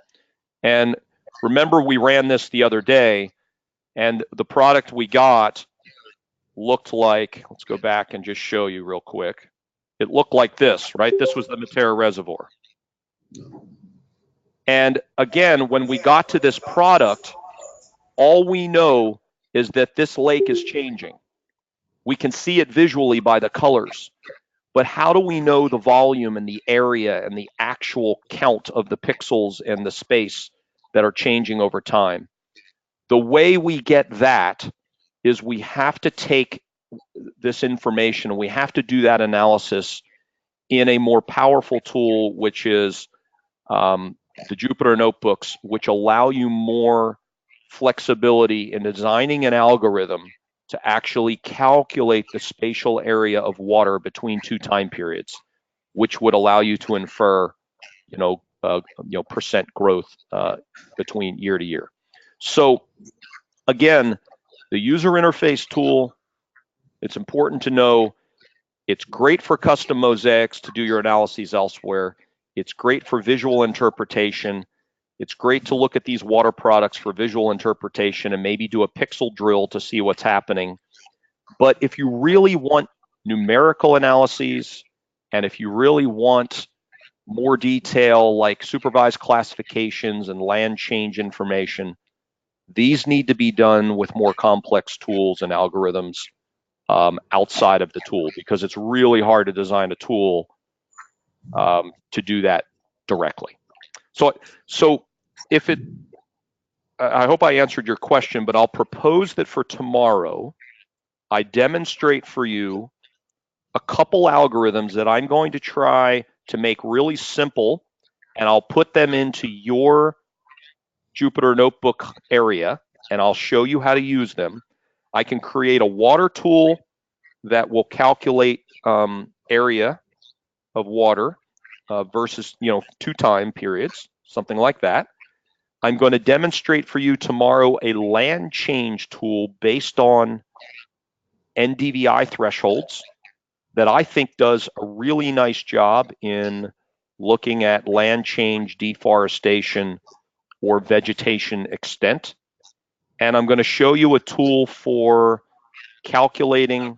And remember, we ran this the other day, and the product we got looked like, let's go back and just show you real quick. It looked like this, right? This was the Matera reservoir. And again, when we got to this product, all we know is that this lake is changing. We can see it visually by the colors. But how do we know the volume and the area and the actual count of the pixels and the space that are changing over time? The way we get that is we have to take this information and we have to do that analysis in a more powerful tool, which is the Jupyter notebooks, which allow you more flexibility in designing an algorithm to actually calculate the spatial area of water between two time periods, which would allow you to infer, percent growth between year to year. So again, the user interface tool, it's important to know it's great for custom mosaics to do your analyses elsewhere. It's great for visual interpretation. It's great to look at these water products for visual interpretation and maybe do a pixel drill to see what's happening. But if you really want numerical analyses, and if you really want more detail like supervised classifications and land change information, these need to be done with more complex tools and algorithms outside of the tool, because it's really hard to design a tool to do that directly. So if it, I hope I answered your question, but I'll propose that for tomorrow, I demonstrate for you a couple algorithms that I'm going to try to make really simple, and I'll put them into your Jupyter Notebook area, and I'll show you how to use them. I can create a water tool that will calculate area of water versus two time periods, something like that. I'm going to demonstrate for you tomorrow a land change tool based on NDVI thresholds that I think does a really nice job in looking at land change, deforestation, or vegetation extent. And I'm going to show you a tool for calculating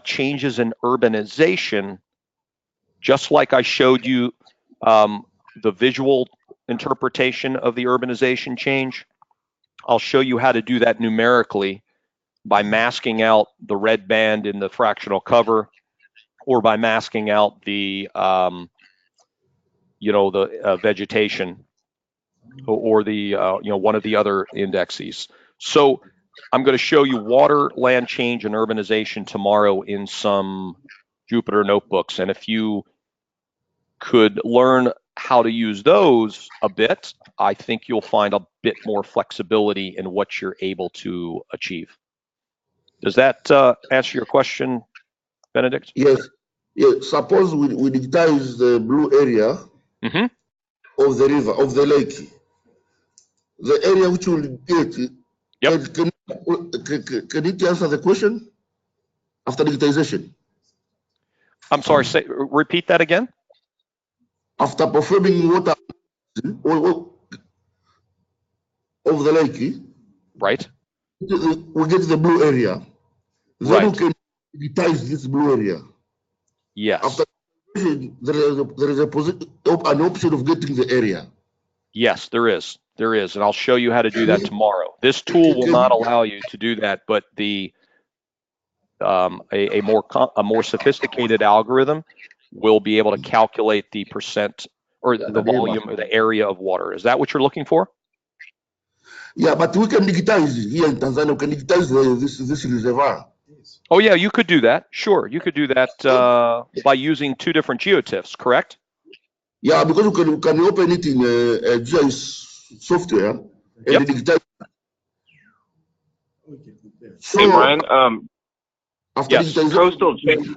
changes in urbanization, just like I showed you the visual interpretation of the urbanization change. I'll show you how to do that numerically by masking out the red band in the fractional cover, or by masking out the vegetation, or the one of the other indexes. So I'm going to show you water, land change, and urbanization tomorrow in some Jupyter notebooks. And if you could learn how to use those a bit, I think you'll find a bit more flexibility in what you're able to achieve. Does that answer your question, Benedict? Yes. Yes. Suppose we digitize the blue area of the river, of the lake. The area which will get, Yep. can it answer the question after digitization? I'm sorry, repeat that again. After performing water of the lake, right? We get the blue area. Then right. we can digitize this blue area. Yes. After there is an option of getting the area. Yes, there is. There is, and I'll show you how to do that tomorrow. This tool will not allow you to do that, but the a more sophisticated algorithm will be able to calculate the percent or the volume or the area of water. Is that what you're looking for? Yeah, but we can digitize here in Tanzania. We can digitize this reservoir. Oh yeah, you could do that. Sure, you could do that by using two different geotiffs, correct? Yeah, because we can open it in GIS software and digitize. So, hey Brian, after digitization, coastal change.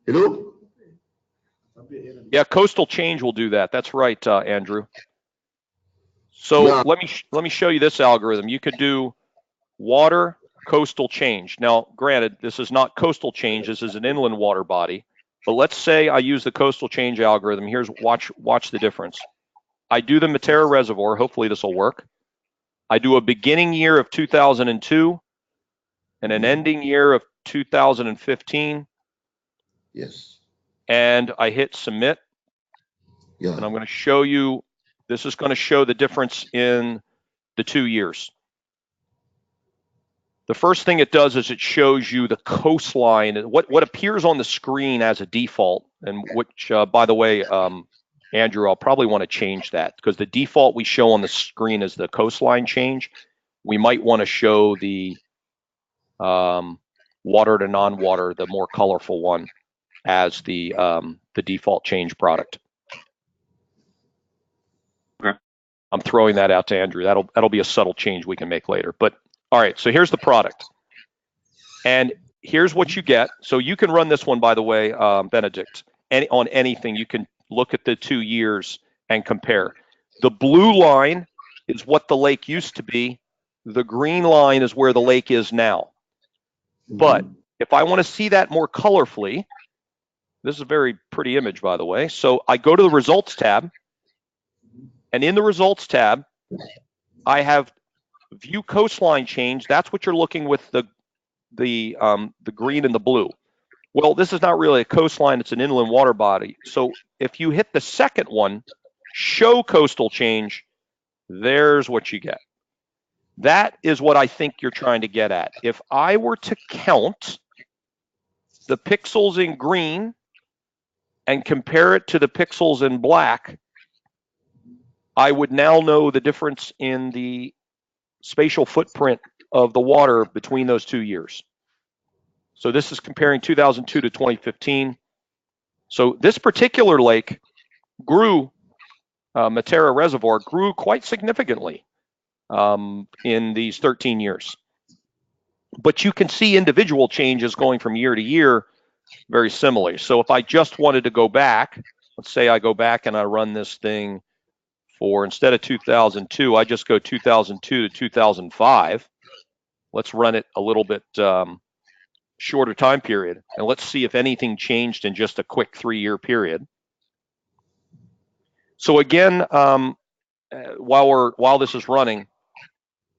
Hello? Yeah, coastal change will do that. That's right, Andrew. So let me show you this algorithm. You could do water, coastal change. Now, granted, this is not coastal change. This is an inland water body. But let's say I use the coastal change algorithm. Here's watch the difference. I do the Matera Reservoir. Hopefully this will work. I do a beginning year of 2002 and an ending year of 2015. Yes. And I hit submit. Yeah. And I'm going to show you, this is going to show the difference in the 2 years. The first thing it does is it shows you the coastline, what appears on the screen as a default, and which, by the way, Andrew, I'll probably want to change that, because the default we show on the screen is the coastline change. We might want to show the water to non-water, the more colorful one, as the default change product. I'm throwing that out to Andrew. That'll be a subtle change we can make later. But all right, so here's the product. And here's what you get. So you can run this one, by the way, Benedict, on anything. You can look at the 2 years and compare. The blue line is what the lake used to be. The green line is where the lake is now. But if I want to see that more colorfully, this is a very pretty image, by the way. So I go to the results tab, and in the results tab, I have view coastline change. That's what you're looking with the green and the blue. Well, this is not really a coastline, it's an inland water body. So if you hit the second one, show coastal change, there's what you get. That is what I think you're trying to get at. If I were to count the pixels in green and compare it to the pixels in black, I would now know the difference in the spatial footprint of the water between those 2 years. So this is comparing 2002 to 2015. So this particular lake grew, Matera Reservoir grew quite significantly in these 13 years. But you can see individual changes going from year to year very similarly. So if I just wanted to go back, let's say I go back and I run this thing for, instead of 2002, I just go 2002 to 2005. Let's run it a little bit shorter time period, and let's see if anything changed in just a quick 3-year period. So again, while this is running,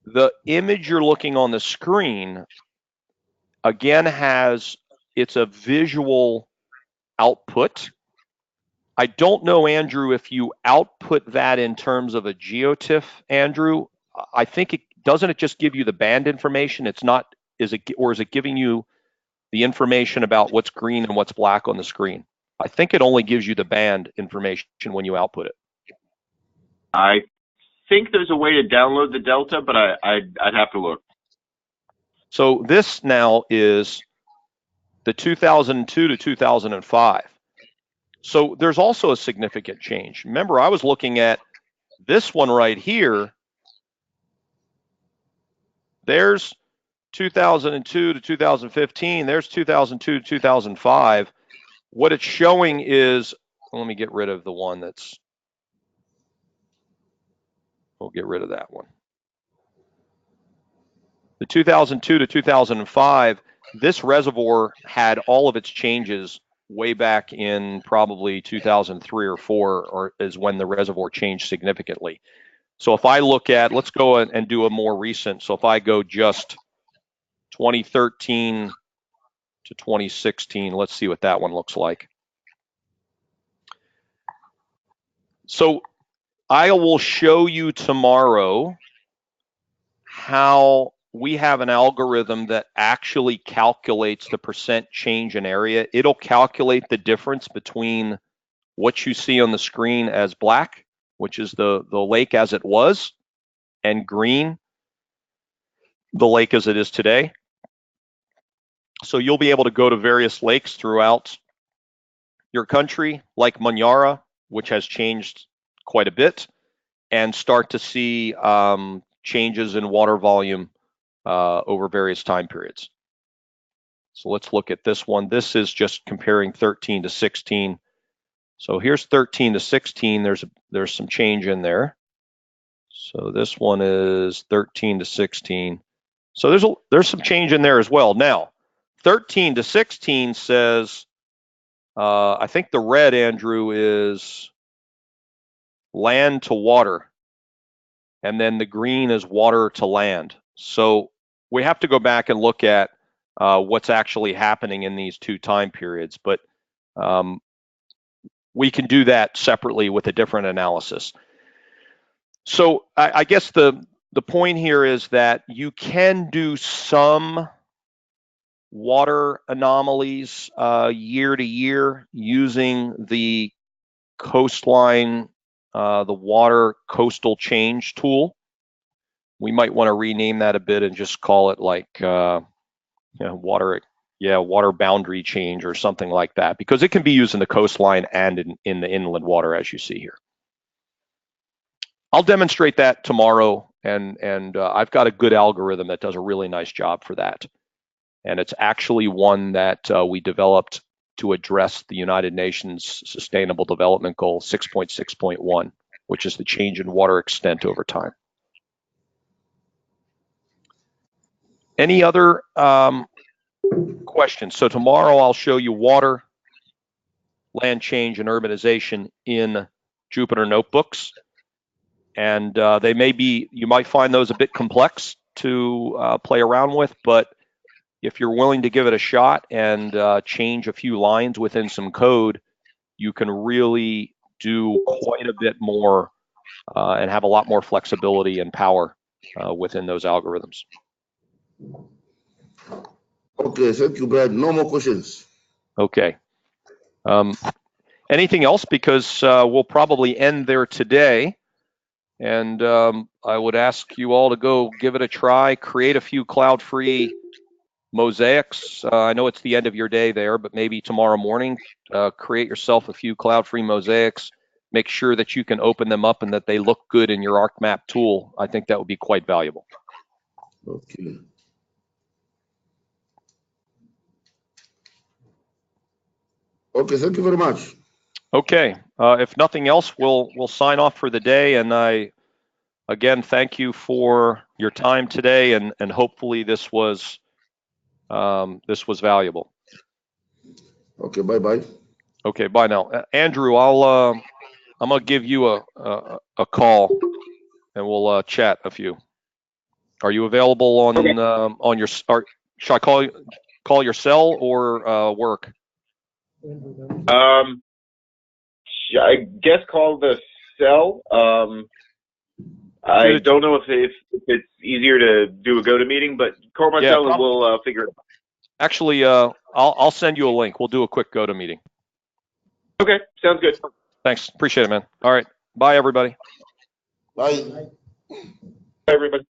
the image you're looking on the screen again it's a visual output. I don't know, Andrew, if you output that in terms of a geotiff, Andrew. I think doesn't it just give you the band information? It's not, is it giving you the information about what's green and what's black on the screen? I think it only gives you the band information when you output it. I think there's a way to download the delta, but I'd have to look. So this now is the 2002 to 2005. So there's also a significant change. Remember, I was looking at this one right here. There's 2002 to 2015. There's 2002 to 2005. What it's showing is, let me get rid of the one that's, we'll get rid of that one. The 2002 to 2005, this reservoir had all of its changes way back in probably 2003 or 4, or is when the reservoir changed significantly. So if I look at, let's go and do a more recent. So if I go just 2013 to 2016, let's see what that one looks like. So I will show you tomorrow how we have an algorithm that actually calculates the percent change in area. It'll calculate the difference between what you see on the screen as black, which is the lake as it was, and green, the lake as it is today. So you'll be able to go to various lakes throughout your country, like Manyara, which has changed quite a bit, and start to see changes in water volume over various time periods. So let's look at this one. This is just comparing 13 to 16. So here's 13 to 16. There's some change in there. So this one is 13 to 16. So there's some change in there as well. Now, 13 to 16 says, I think the red, Andrew, is land to water, and then the green is water to land. So we have to go back and look at what's actually happening in these two time periods, but we can do that separately with a different analysis. So I guess the point here is that you can do some water anomalies year to year using the coastline, the water coastal change tool. We might want to rename that a bit and just call it like water boundary change or something like that, because it can be used in the coastline and in the inland water, as you see here. I'll demonstrate that tomorrow, and I've got a good algorithm that does a really nice job for that. And it's actually one that we developed to address the United Nations Sustainable Development Goal 6.6.1, which is the change in water extent over time. Any other questions? So tomorrow I'll show you water, land change, and urbanization in Jupyter notebooks. And they may be, you might find those a bit complex to play around with, but if you're willing to give it a shot and change a few lines within some code, you can really do quite a bit more and have a lot more flexibility and power within those algorithms. Okay, thank you, Brad. No more questions. Okay. Anything else? Because we'll probably end there today. And I would ask you all to go give it a try, create a few cloud-free mosaics. I know it's the end of your day there, but maybe tomorrow morning, create yourself a few cloud-free mosaics. Make sure that you can open them up and that they look good in your ArcMap tool. I think that would be quite valuable. Okay. Okay, thank you very much. Okay, if nothing else, we'll sign off for the day. And I, again, thank you for your time today, and hopefully this was valuable. Okay, bye-bye. Okay, bye now. Andrew, I'm gonna give you a call, and we'll chat a few. Are you available on Okay. On your? Should I call your cell or work? I guess call the cell. I don't know if it's easier to do a GoToMeeting, but call my cell and we'll figure it out. Actually, I'll send you a link. We'll do a quick GoToMeeting. Okay, sounds good. Thanks, appreciate it, man. All right, bye everybody. Bye. Bye, everybody.